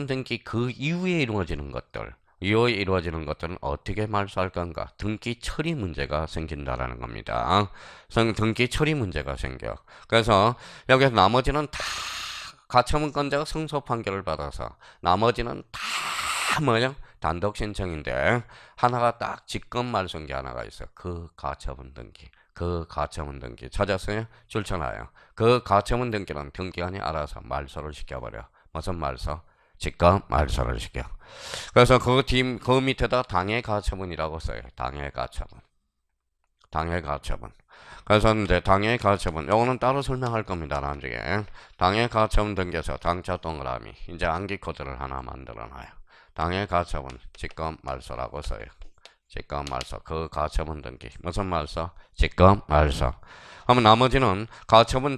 등기 그 이후에 이루어지는 것들. 이후에 이루어지는 것들은 어떻게 말소할 건가? 등기 처리 문제가 생긴다라는 겁니다. 등기 처리 문제가 생겨. 그래서 여기서 나머지는 다 가처분권자가 승소 판결을 받아서 나머지는 다 뭐냐? 단독 신청인데 하나가 딱 직권 말소인 게 하나가 있어. 그 가처분 등기. 그 가처분 등기 찾았어요? 줄쳐놔요. 그 가처분 등기는 등기관이 알아서 말소를 시켜버려. 무슨 말소? 직권 말소를 시켜. 그래서 그 밑에다 당해 가처분이라고 써요. 당해 가처분. 당해 가처분. 그래서 이제 당해 가처분 요거는 따로 설명할 겁니다. 나중에 당해 가처분 등기에서 당자 동그라미 이제 암기 코드를 하나 만들어놔요. 당해 가처분 직권 말소라고 써요. 직권 말소 그 가처분 등기 무슨 말소? 직권 말소. 그러면 나머지는 가처분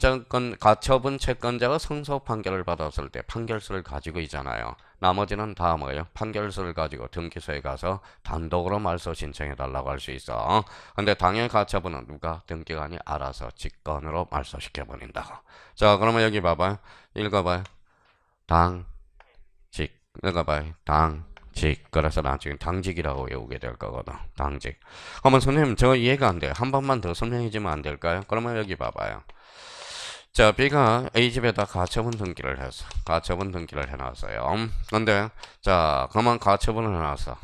채권자가 승소 판결을 받았을 때 판결서를 가지고 있잖아요. 나머지는 다 뭐예요? 판결서를 가지고 등기소에 가서 단독으로 말소 신청해 달라고 할 수 있어. 근데 당해 가처분은 누가? 등기관이 알아서 직권으로 말소시켜 버린다고. 자, 그러면 여기 봐봐요. 읽어봐요. 당, 직. 읽어봐요. 당, 직. 그래서 나중에 당직이라고 외우게 될 거거든. 당직. 그러면 선생님 저 이해가 안 돼요. 한 번만 더 설명해 주면 안 될까요? 그러면 여기 봐봐요. 자, B가 A집에다 가처분 등기를 했어. 가처분 등기를 해놨어요. 근데, 자, 그러면 가처분을 해놨어.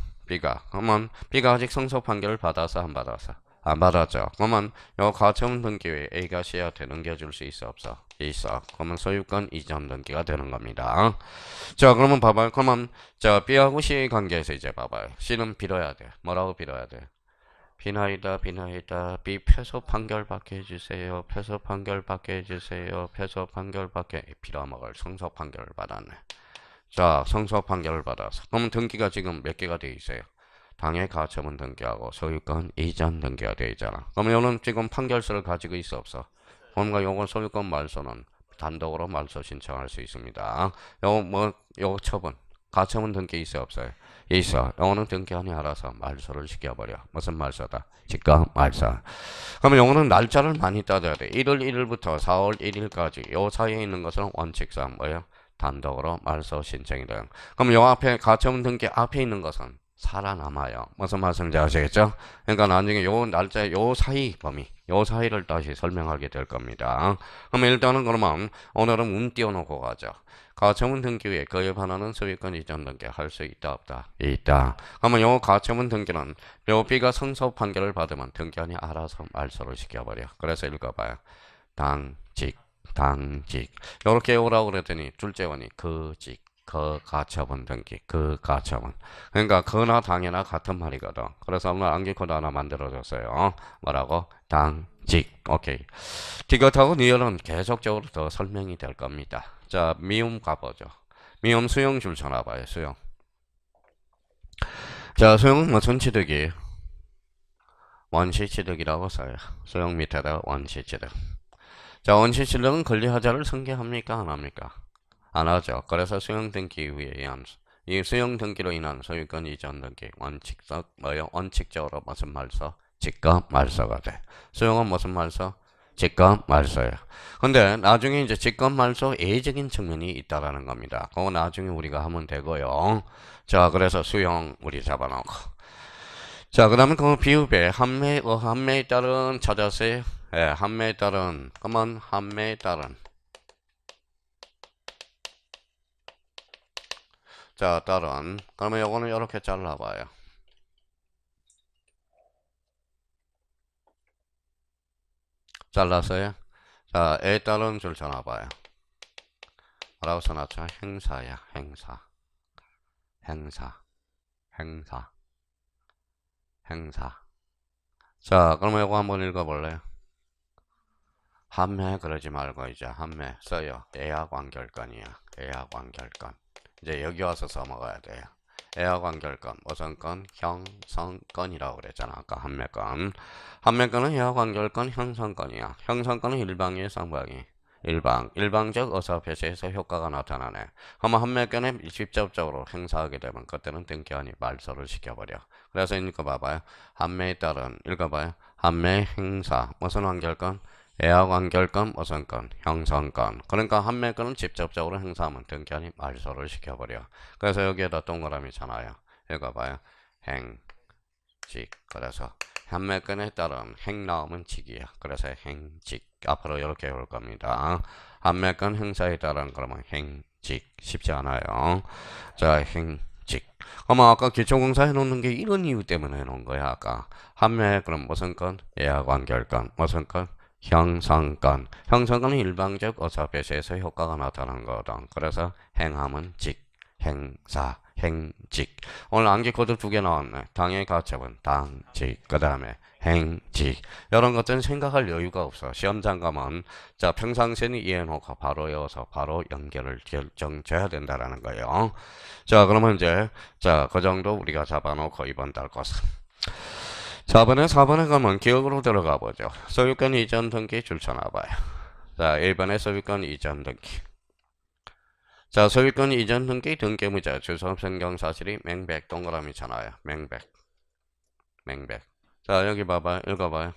그러면 B가 아직 승소 판결을 받아서 안 받았어? 안 받았죠. 그러면 요 가처분 등기 외에 A가 C한테 넘겨줄 수 있어 없어? 있어. 그러면 소유권 이전 등기가 되는 겁니다. 자, 그러면 봐봐요. 그러면 자, B하고 C의 관계에서 이제 봐봐요. C는 빌어야 돼. 뭐라고 빌어야 돼? 비나이다 B 패소 판결 받게 해주세요. 패소 판결 받게 해주세요. 패소 판결 받게 빌어먹을 성소 판결을 받았네. 자, 성소 판결을 받아서 그러면 등기가 지금 몇 개가 돼 있어요? 당해 가처분 등기하고 소유권 이전 등기가 돼 있잖아. 그러면 요는 지금 판결서를 가지고 있어 없어? 그러니까 요건 소유권 말소는 단독으로 말소 신청할 수 있습니다. 요 처분 가처분 등기 있어 없어요? 있어. 요거는 등기관이 알아서 말소를 시켜버려. 무슨 말소다? 직권 말소. 그러면 요거는 날짜를 많이 따져야 돼. 1월 1일부터 4월 1일까지 요 사이에 있는 것은 원칙상 뭐예요? 단독으로 말소 신청이 돼요. 그럼 요 앞에 가처분 등기 앞에 있는 것은 살아남아요. 무슨 말씀인지 아시겠죠? 그러니까 나중에 요 날짜 요 사이 범위 요 사이를 다시 설명하게 될 겁니다. 그럼 일단은 그러면 오늘은 운 띄워놓고 가죠. 가처분 등기 후에 그에 반하는 소유권 이전 등기 할 수 있다 없다? 있다. 그러면 요 가처분 등기는 요 B가 승소 판결을 받으면 등기관이 알아서 말소를 시켜버려. 그래서 읽어봐요. 당직 요렇게 오라고 그랬더니 둘째원이 그직 그 가처분 등기 그 가처분 그러니까 그나 당이나 같은 말이거든. 그래서 오늘 암기 코드 하나 만들어줬어요. 뭐라고? 당직. 오케이. 이것하고 니얼은 계속적으로 더 설명이 될 겁니다. 자, 미음 가보죠. 미음 수용 줄 쳐놔봐요. 수용. 자, 수용은 무슨 취득이? 원시 취득이라고 써요. 수용 밑에다 원시 취득. 자, 원시 취득은 권리하자를 승계합니까? 안 합니까? 안 하죠. 그래서 수용 등기 이후에 이 수용 등기로 인한 소유권 이전 등기 원칙적으로 무슨 말소? 직권 말소가 돼. 수용은 무슨 말소? 직권 말소예요. 근데 나중에 이제 직권 말소 예외적인 측면이 있다라는 겁니다. 그거 나중에 우리가 하면 되고요. 자, 그래서 수용 우리 잡아놓고. 자, 그 다음에 그 비읍에 한매에 따른 찾았어요? 예, 한매에 따른 그러면 한매에 따른 자, 따른 그러면 요거는 이렇게 잘라봐요. 잘랐어요? 자, 에 따른 줄 쳐놔봐요. 뭐라고 써놨죠? 행사야, 행사. 자, 그러면 이거 한번 읽어볼래요? 한매 그러지 말고 이제 한매 써요. 애하관결권이야. 애하관결권. 이제 여기 와서 써먹어야 돼요. 애하관결권, 모성권, 형성권이라고 그랬잖아. 아까 한매권. 한매권은 애하관결권 형성권이야. 형성권은 일방이에요, 쌍방이? 일방적 의사 표시에서 효과가 나타나네. 그러면 한매권에 직접적으로 행사하게 되면 그때는 등기관이 말소를 시켜버려. 그래서 이거 봐봐요. 한매에 따른 읽어봐요. 한매 행사 무슨 관결권? 애하관결권, 모성권, 형성권. 그러니까 한매권은 직접적으로 행사하면 등기관이 말소를 시켜버려. 그래서 여기에다 동그라미 잖아요. 읽어봐요. 행직. 그래서 한매권에 따른 행 나오면 직이야. 그래서 행직. 앞으로 이렇게 올 겁니다. 한매권 행사에 따른 그러면 행직. 쉽지 않아요. 자, 행직. 직. 그러면 아까 기초공사 해놓는 게 이런 이유 때문에 해놓은 거야. 아까 한매 그럼 무슨 건? 예하관결건. 무슨 건? 형성건. 형성건은 일방적 어사배시에서 효과가 나타난 거거든. 그래서 행함은 직, 행사, 행직. 오늘 암기 코드 2개 나왔네. 당의 가첩은 당직. 그 다음에 행직. 이런 것들은 생각할 여유가 없어. 시험장 가면 자 평상시에는 이해해놓고 바로 외워서 바로 연결을 결정져야 된다라는 거예요. 자 그러면 이제 자 그 정도 우리가 잡아놓고 이번 달 것은 4번에 가면 기억으로 들어가 보죠. 소유권 이전 등기 줄쳐놔봐요. 자 1번에 소유권 이전 등기. 자 소유권 이전 등기 등기무자 주소 변경 사실이 맹백 동그라미잖아요. 맹백. 자 여기 봐봐요. 읽어봐요.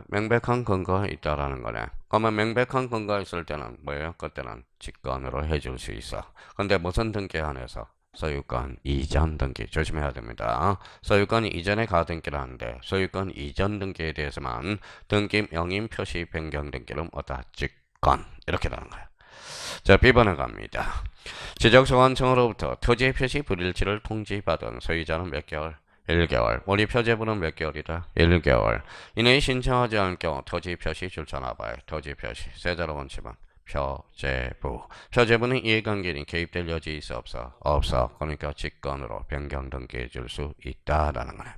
명백한 근거가 있다라는 거네. 그러면 명백한 근거가 있을 때는 뭐예요? 그때는 직권으로 해줄 수 있어. 근데 무슨 등기에 한해서? 소유권 이전 등기 조심해야 됩니다. 소유권 이전에 가등기라는데 소유권 이전 등기에 대해서만 등기 명인 표시 변경 등기는 뭐다? 직권 이렇게 되는 거야. 자 B번에 갑니다. 지적소관청으로부터 토지 표시 불일치를 통지받은 소유자는 몇 개월? 1개월. 우리 표제부는 몇 개월이다? 1개월. 이내 신청하지 않을 경우 토지 표시 줄쳐놔봐요. 토지 표시. 세자로 원칙은 표제부. 표제부는 이해관계인 개입될 여지 있어 없어? 없어. 그러니까 직권으로 변경 등기해 줄 수 있다라는 거네.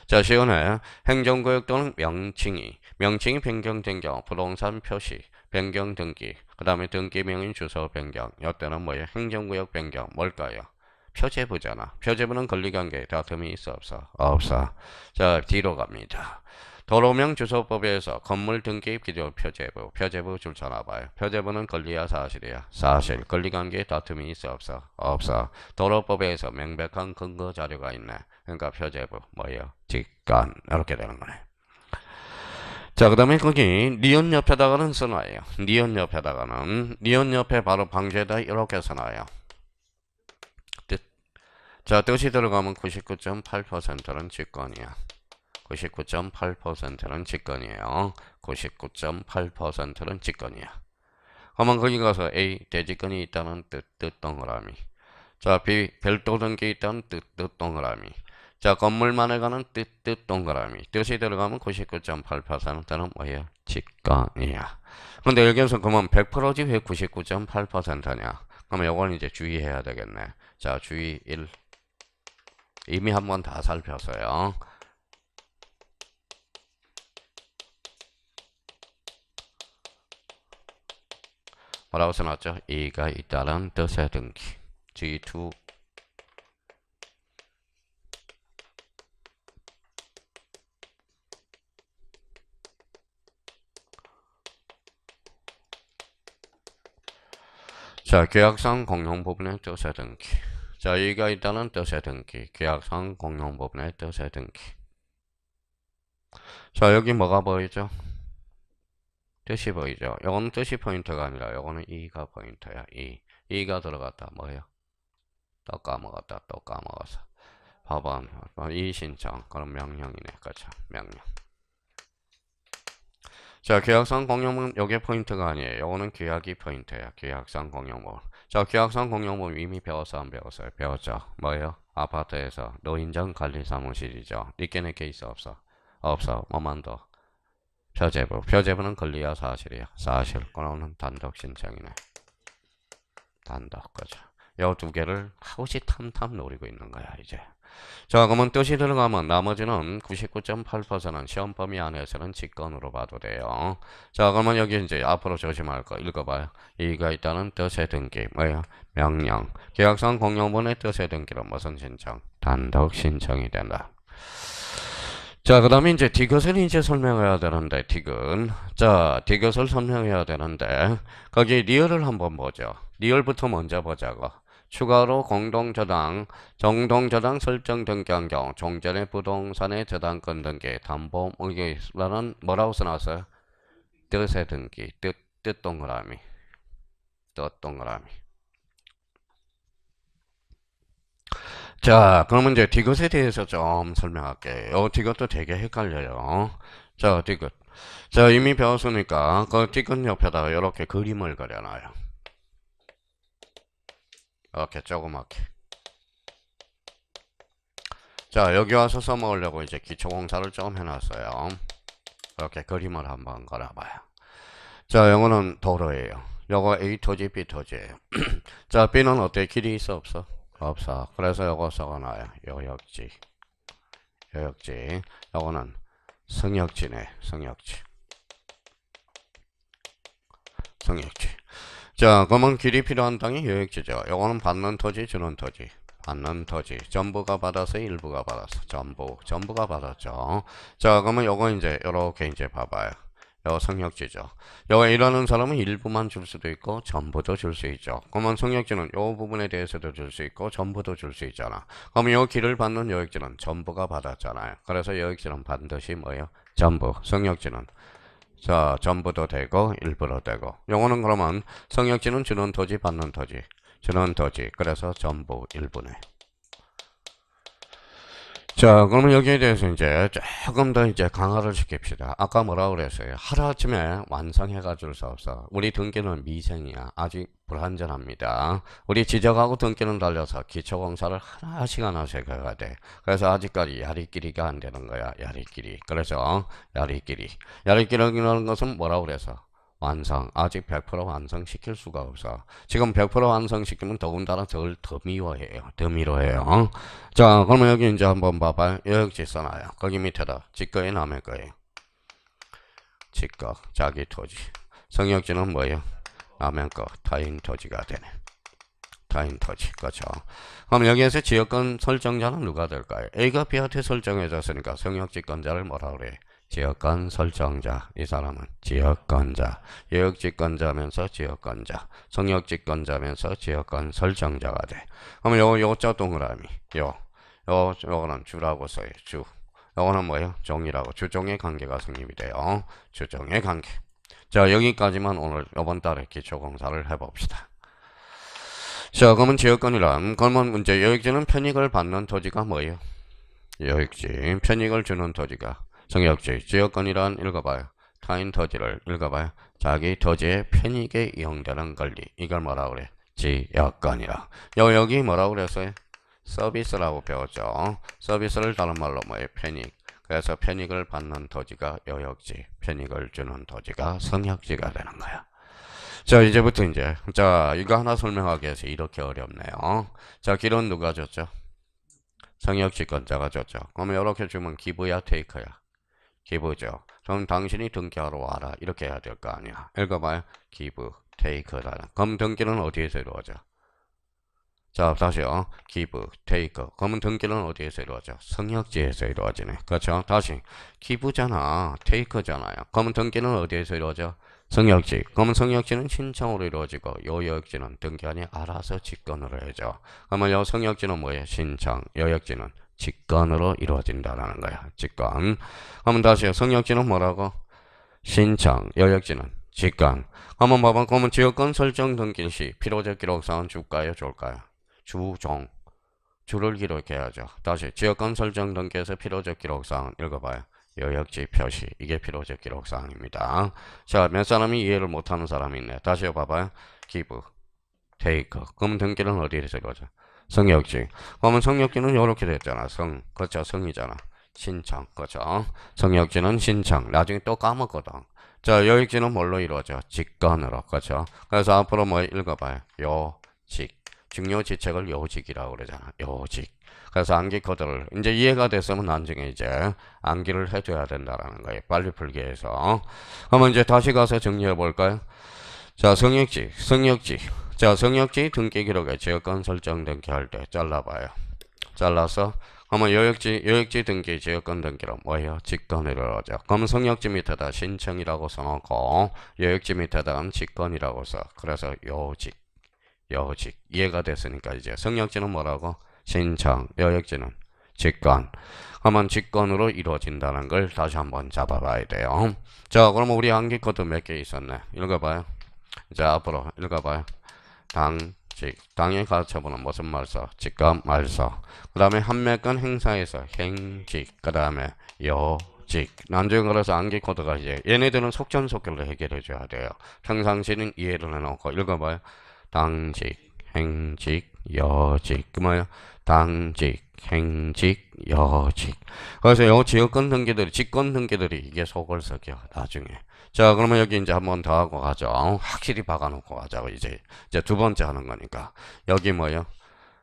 자 시간에 행정구역 또는 명칭이 변경된 경우 부동산 표시 변경 등기 그 다음에 등기명인 주소 변경 이때는 뭐예요? 행정구역 변경 뭘까요? 표제부잖아. 표제부는 권리관계 다툼이 있어 없어? 없어. 자 뒤로 갑니다. 도로명 주소법에서 건물 등기 기존 표제부 줄쳐놔봐요. 표제부는 권리야 사실이야? 사실. 권리관계 다툼이 있어 없어? 없어. 도로법에서 명백한 근거 자료가 있네. 그러니까 표제부 뭐예요? 직권 이렇게 되는 거네. 자 그 다음에 거기 니은 옆에다가는 써놔요. 니은 옆에 바로 방제에다 이렇게 써놔요. 자 뜻이 들어가면 99.8%는 직권이야. 99.8%는 직권이에요. 99.8%는 직권이야. 그러면 거기 가서 A 대직권이 있다는 뜻 동그라미. 자 B 별도 등기 있다는 뜻 동그라미. 자 건물만에 가는 뜻 동그라미. 뜻이 들어가면 99.8%는 뭐예요? 직권이야. 근데 여기서 그러면 100%지 왜 99.8%냐? 그러면 이건 이제 주의해야 되겠네. 자 주의 1. 이미 한번 다 살폈어요. 뭐라고 써놨죠? 이가 있다는 뜻의 등기. G2 자 계약상 공용 부분의 뜻의 등기. 자 이가 있다는 뜻의 등기. 계약상 공용 부분의 뜻의 등기. 자 여기 뭐가 보이죠? 뜻이 보이죠? 이거는 뜻이 포인트가 아니라 이거는 이가 포인트야. 이가 들어갔다 뭐예요? 또 까먹었어. 봐봐. 이 신청 그럼 명령이네. 그렇죠? 명령. 자 계약상 공용문 요게 포인트가 아니에요. 요거는 계약이 포인트야. 계약상 공용문. 자 계약상 공용문 이미 배웠어 안 배웠어요? 배웠죠. 뭐예요? 아파트에서 노인정 관리사무실이죠. 있겠네 케이스 없어? 없어. 뭐만 더? 표제부는 권리야 사실이야? 사실. 그러면 단독 신청이네. 단독 거죠. 요 두 개를 하우시탐탐 노리고 있는 거야 이제. 자 그러면 뜻이 들어가면 나머지는 99.8%는 시험 범위 안에서는 직권으로 봐도 돼요. 자 그러면 여기 이제 앞으로 조심할 거 읽어봐요. 이가 있다는 뜻의 등기 뭐야? 명령. 계약상 공용문의 뜻의 등기는 무슨 신청? 단독 신청이 된다. 자 그 다음에 이제 디귿을 이제 설명해야 되는데 자 디귿을 설명해야 되는데 거기 리얼을 한번 보죠. 리얼부터 먼저 보자고. 추가로 정동저당 설정 등기한 경우 종전의 부동산의 저당권 등기 담보 이라는 뭐라고 써놨어요? 뜻의 등기 뜻 동그라미. 자 그러면 이제 디귿에 대해서 좀 설명할게요. 디귿도 되게 헷갈려요. 자 디귿. 자 이미 배웠으니까 그 디귿 옆에다가 이렇게 그림을 그려놔요. 이렇게 조그맣게. 자, 여기 와서 써먹으려고 이제 기초공사를 좀 해놨어요. 이렇게 그림을 한번 그려봐요. 자, 요거는 도로예요. 요거 A 토지, B 토지예요. 자, B는 어때? 길이 있어, 없어? 없어. 그래서 요거 적어놔요. 요역지. 요역지. 요거는 성역지네. 성역지. 성역지. 자, 그러면 길이 필요한 땅이 요역지죠. 요거는 받는 토지, 주는 토지. 받는 토지. 전부가 받아서 일부가 받았어. 전부가 받았죠. 자, 그러면 요거 이제 요렇게 이제 봐봐요. 요 성역지죠. 요거 일하는 사람은 일부만 줄 수도 있고 전부도 줄 수 있죠. 그러면 성역지는 요 부분에 대해서도 줄 수 있고 전부도 줄 수 있잖아. 그러면 요 길을 받는 요역지는 전부가 받았잖아요. 그래서 요역지는 반드시 뭐예요? 전부. 성역지는 자, 전부도 되고 일부도 되고. 요거는 그러면 성역지는 주는 토지, 받는 토지. 주는 토지. 그래서 전부 일부네. 자, 그러면 여기에 대해서 이제 조금 더 이제 강화를 시킵시다. 아까 뭐라고 그랬어요? 하루아침에 완성해가 줄 수 없어. 우리 등기는 미생이야. 아직 불완전합니다. 우리 지적하고 등기는 달려서 기초공사를 하나씩 해야 돼. 그래서 아직까지 야리끼리가 안 되는 거야. 야리끼리. 그래서 야리끼리라는 것은 뭐라고 그래서? 완성. 아직 100% 완성시킬 수가 없어. 지금 100% 완성시키면 더군다나 더 미워해요. 더 미워해요. 자, 그러면 여기 이제 한번 봐봐요. 여역지 써놔요. 거기 밑에다 직거에 남의 거예요. 직거, 자기 토지. 성역지는 뭐예요? 남의 거, 타인 토지가 되네. 타인 토지, 그렇죠. 그럼 여기에서 지역권 설정자는 누가 될까요? A가 B한테 설정해줬으니까 성역지권자를 뭐라 그래? 지역권 설정자. 이 사람은 지역권자. 여역지권자면서 지역권자. 성역지권자면서 지역권 설정자가 돼. 그러면 요자 동그라미. 요거는 주라고 써요. 주. 요거는 뭐예요? 종이라고. 주종의 관계가 성립이 돼요. 주종의 관계. 자, 여기까지만 오늘 이번 달에 기초공사를 해봅시다. 자, 그러면 지역권이란, 그러면 문제, 여역지는 편익을 받는 토지가 뭐예요? 여역지. 편익을 주는 토지가 성역지. 지역권이란 읽어봐요. 타인 토지를 읽어봐요. 자기 토지의 편익에 이용되는 권리. 이걸 뭐라고 그래? 지역권이라. 여기 뭐라고 그랬어요? 서비스라고 배웠죠. 서비스를 다른 말로 뭐예요? 편익. 그래서 편익을 받는 토지가 여역지. 편익을 주는 토지가 성역지가 되는 거야. 자, 이제부터 이제, 자, 이거 하나 설명하기 위해서 이렇게 어렵네요. 자, 길은 누가 줬죠? 성역지권자가 줬죠. 그러면 이렇게 주면 기부야, 테이크야? 기부죠. 그럼 당신이 등기하러 와라. 이렇게 해야 될 거 아니야. 읽어봐요. 기부, 테이크라. 그럼 등기는 어디에서 이루어져? 자, 다시요. 기부, 테이크. 그러면 등기는 어디에서 이루어져? 성역지에서 이루어지네. 그렇죠? 다시. 기부잖아. 테이크잖아요. 그러면 등기는 어디에서 이루어져? 성역지. 그러면 성역지는 신청으로 이루어지고 여역지는 등기관이 알아서 직권으로 해줘. 그러면 요 성역지는 뭐예요? 신청. 여역지는 직권으로 이루어진다라는 거야. 직권. 그러면 다시요. 성역지는 뭐라고? 신청. 여역지는 직권. 한번 봐봐. 그러면 지역권 설정 등기 시 필요적 기록사항은 줄까요? 줄까요? 주종. 주를 기록해야죠. 다시 지역권 설정 등기에서 필요적 기록사항은 읽어봐요. 여역지 표시. 이게 필요적 기록사항입니다. 자, 몇 사람이 이해를 못하는 사람이 있네. 다시 봐봐요. 기부, 테이크. 그럼 등기는 어디에서 이루어져? 성역지. 그러면 성역지는 이렇게 됐잖아. 성. 그렇죠. 성이잖아. 신청. 그렇죠. 성역지는 신청. 나중에 또 까먹거든. 자, 여역지는 뭘로 이루어져? 직권으로. 그렇죠. 그래서 앞으로 뭐 읽어봐요. 요직. 중요지책을 요직이라고 그러잖아. 요직. 그래서 암기 코드를 이제 이해가 됐으면 나중에 이제 암기를 해줘야 된다라는 거예요. 빨리 풀기 위해서. 그러면 이제 다시 가서 정리해 볼까요? 자, 성역지. 자, 성역지 등기 기록에 지역권 설정 등기할 때 잘라봐요. 잘라서 그러면 여역지 등기 지역권 등기로 뭐예요? 직권이 이루어져. 그럼 성역지 밑에다 신청이라고 써놓고 여역지 밑에다는 직권이라고 써. 그래서 여직. 이해가 됐으니까 이제 성역지는 뭐라고? 신청. 여역지는 직권. 그러면 직권으로 이루어진다는 걸 다시 한번 잡아봐야 돼요. 자, 그러면 우리 암기 코드 몇 개 있었네. 읽어봐요. 자, 앞으로 읽어봐요. 당직. 당에 가르쳐보는 무슨 말서? 직권 말서. 그 다음에 한매권 행사에서 행직. 그 다음에 여직. 나중에 그래서 암기 코드가 이제 얘네들은 속전속결로 해결해 줘야 돼요. 평상시는 이해를 해놓고 읽어봐요. 당직, 행직, 여직. 그 뭐야? 당직, 행직, 여직. 그래서 요 지역권 등기들이, 직권 등기들이 이게 소골석이야, 나중에. 자, 그러면 여기 이제 한번 더 하고 가죠. 확실히 박아놓고 가자고, 이제 두 번째 하는 거니까. 여기 뭐요?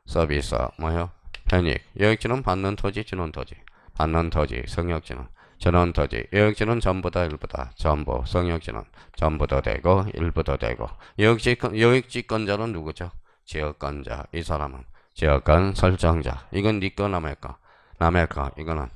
서비스, 뭐요? 편익. 여역지는 받는 토지, 주는 토지. 받는 토지, 성역지는. 전원 토지, 여역지는 전부 다 일부 다, 전부, 성역지는 전부 다 되고, 일부 다 되고, 여역지권자는 누구죠? 지역권자, 이 사람은 지역권 설정자. 이건 니꺼 남의 거, 남의 거, 이거는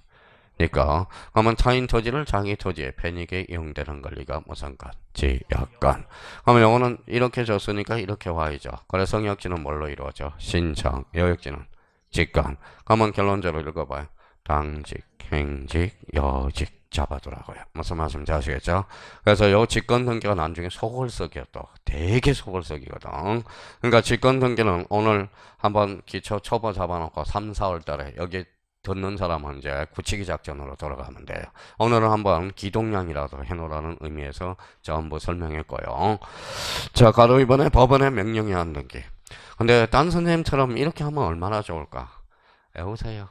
니꺼. 그러면 타인 토지를 자기 토지에 편익에 이용되는 권리가 무슨 건? 지역권. 그러면 요거는 이렇게 줬으니까 이렇게 와야죠. 그래서 성역지는 뭘로 이루어져? 신청, 여역지는 직권. 그러면 결론적으로 읽어봐요. 당직, 행직, 여직 잡아두라고요. 무슨 말씀인지 아시겠죠? 그래서 요 직권 등기가 나중에 소골석이야 또. 되게 소골석이거든. 그러니까 직권 등기는 오늘 한번 기초 초보 잡아놓고 3, 4월 달에 여기 듣는 사람은 이제 굳히기 작전으로 돌아가면 돼요. 오늘은 한번 기동량이라도 해놓으라는 의미에서 전부 설명했고요. 자, 가로 이번에 법원의 명령이 안 등기. 근데 딴 선생님처럼 이렇게 하면 얼마나 좋을까? 외우세요.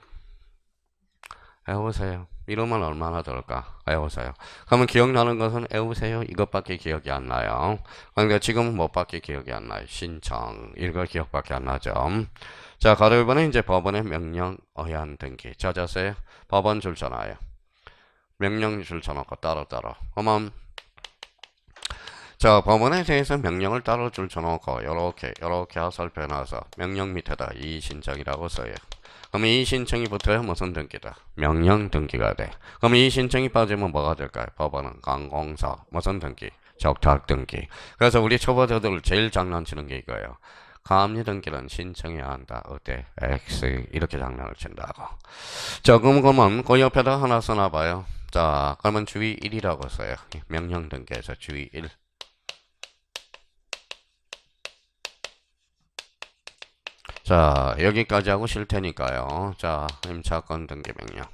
외우세요. 이러면 얼마나 될까? 외우세요. 그러면 기억나는 것은 외우세요. 이것밖에 기억이 안 나요. 그러니까 지금은 뭐밖에 기억이 안 나요? 신청. 이거 기억밖에 안 나죠. 자, 가로 1번에 이제 법원의 명령 어연 등기. 찾았어요? 법원 줄쳐놔요. 명령 줄쳐놓고 따로. 그러면 자, 법원에 대해서 명령을 따로 줄쳐놓고 요렇게 하설펴놔서 명령 밑에다 이 신청이라고 써요. 그럼 이 신청이 붙어야 무슨 등기다? 명령 등기가 돼. 그럼 이 신청이 빠지면 뭐가 될까요? 법원은 관공서 무슨 등기? 적탁 등기. 그래서 우리 초보자들 제일 장난치는 게 이거예요. 가압류 등기는 신청해야 한다. 어때? X 이렇게 장난을 친다고. 자, 그러면 그 옆에다 하나 써놔봐요. 자, 그러면 주의 1이라고 써요. 명령 등기에서 주의 1. 자, 여기까지 하고 쉴 테니까요. 자, 임차권 등기 명령.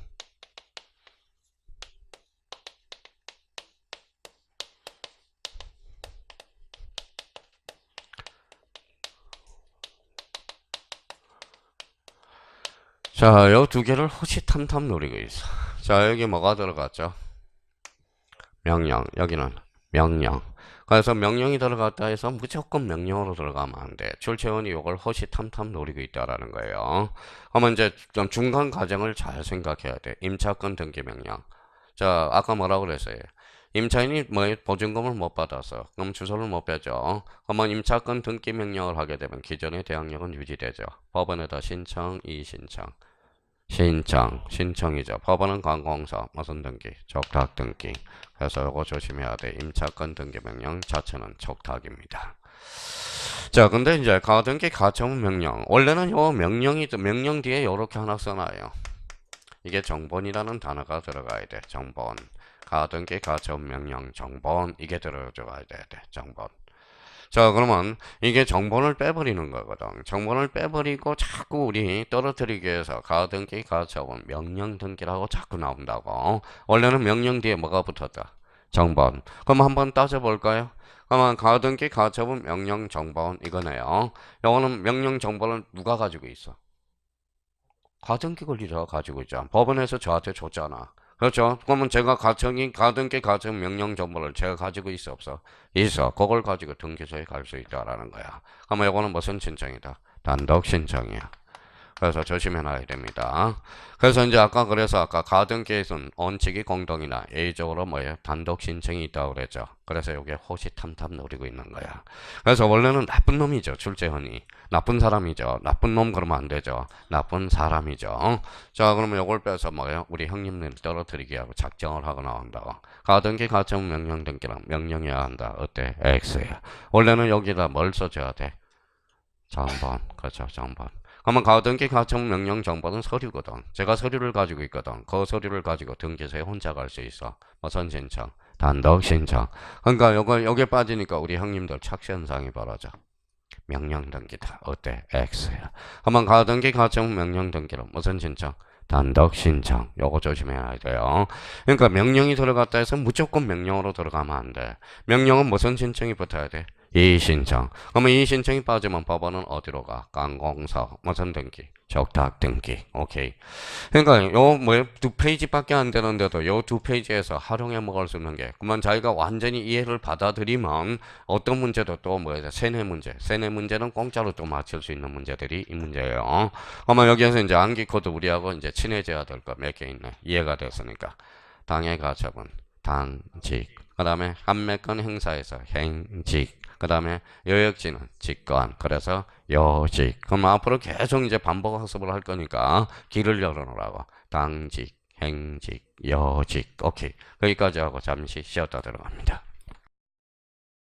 자, 요 두 개를 호시탐탐 노리고 있어. 자, 여기 뭐가 들어갔죠? 명령. 여기는 명령. 그래서 명령이 들어갔다 해서 무조건 명령으로 들어가면 안 돼. 출제원이 이걸 호시탐탐 노리고 있다라는 거예요. 그러면 이제 좀 중간 과정을 잘 생각해야 돼. 임차권 등기 명령. 자, 아까 뭐라고 그랬어요? 임차인이 뭐 보증금을 못 받아서 그럼 주소를 못 빼죠. 그러면 임차권 등기 명령을 하게 되면 기존의 대항력은 유지되죠. 법원에다 신청, 이신청. 신청이죠. 법원은 관공서, 무슨 등기? 적탁 등기. 그래서 이거 조심해야 돼. 임차권 등기 명령 자체는 적탁입니다. 자, 근데 이제 가등기 가처분 명령. 원래는 요 명령 뒤에 요렇게 하나 써놔요. 이게 정본이라는 단어가 들어가야 돼. 정본. 가등기 가처분 명령 정본. 이게 들어가야 돼. 정본. 자, 그러면 이게 정본을 빼버리는 거거든. 정본을 빼버리고 자꾸 우리 떨어뜨리기 위해서 가등기 가처분 명령 등기라고 자꾸 나온다고. 원래는 명령 뒤에 뭐가 붙었다? 정본. 그럼 한번 따져볼까요? 그러면 가등기 가처분 명령 정본 이거네요. 이거는 명령 정본을 누가 가지고 있어? 가등기 권리자가 가지고 있잖아. 법원에서 저한테 줬잖아. 그렇죠? 그러면 제가 가등기 가처분 명령 정보를 제가 가지고 있어 없어? 있어. 그걸 가지고 등기소에 갈 수 있다라는 거야. 그러면 이거는 무슨 신청이다? 단독 신청이야. 그래서 조심해놔야 됩니다. 그래서 이제 아까 가등기에서는 원칙이 공동이나 A적으로 뭐예요? 단독 신청이 있다고 그랬죠. 그래서 이게 호시탐탐 노리고 있는 거야. 그래서 원래는 나쁜 놈이죠. 출제원이. 나쁜 사람이죠. 나쁜 놈 그러면 안 되죠. 나쁜 사람이죠. 자, 그러면 이걸 빼서 뭐예요? 우리 형님들 떨어뜨리기 하고 작정을 하고 나온다고. 가등기 가처분 명령 등기랑 명령해야 한다. 어때? X야. 원래는 여기다 뭘 써줘야 돼? 정본. 그렇죠. 정본. 그러면 가등기 가처분 명령 정보는 서류거든. 제가 서류를 가지고 있거든. 그 서류를 가지고 등기소에 혼자 갈 수 있어. 무슨 신청? 단독 신청. 그러니까 요게 빠지니까 우리 형님들 착시 현상이 벌어져. 명령 등기다. 어때? X야. 그러면 가등기 가처분 명령 등기는 무슨 신청? 단독 신청. 요거 조심해야 돼요. 그러니까 명령이 들어갔다 해서 무조건 명령으로 들어가면 안 돼. 명령은 무슨 신청이 붙어야 돼? 이의신청. 그러면 이의신청이 빠지면 법원은 어디로 가? 강공서. 무슨 등기? 적탁 등기. 오케이. 그러니까 요 뭐 두 페이지밖에 안 되는데도 요 두 페이지에서 활용해 먹을 수 있는 게 그러면 자기가 완전히 이해를 받아들이면 어떤 문제도 또 뭐야 세뇌 문제는 공짜로 또 맞출 수 있는 문제들이 이 문제예요. 그러면 여기에서 이제 암기 코드 우리하고 이제 친해져야 될 거 몇 개 있네. 이해가 됐으니까 당해 가처분 당직 그 다음에 판매권 행사에서 행직 그 다음에 여역지는 직권 그래서 여직 그럼 앞으로 계속 이제 반복 학습을 할 거니까 길을 열어놓으라고 당직 행직 여직 오케이 거기까지 하고 잠시 쉬었다 들어갑니다.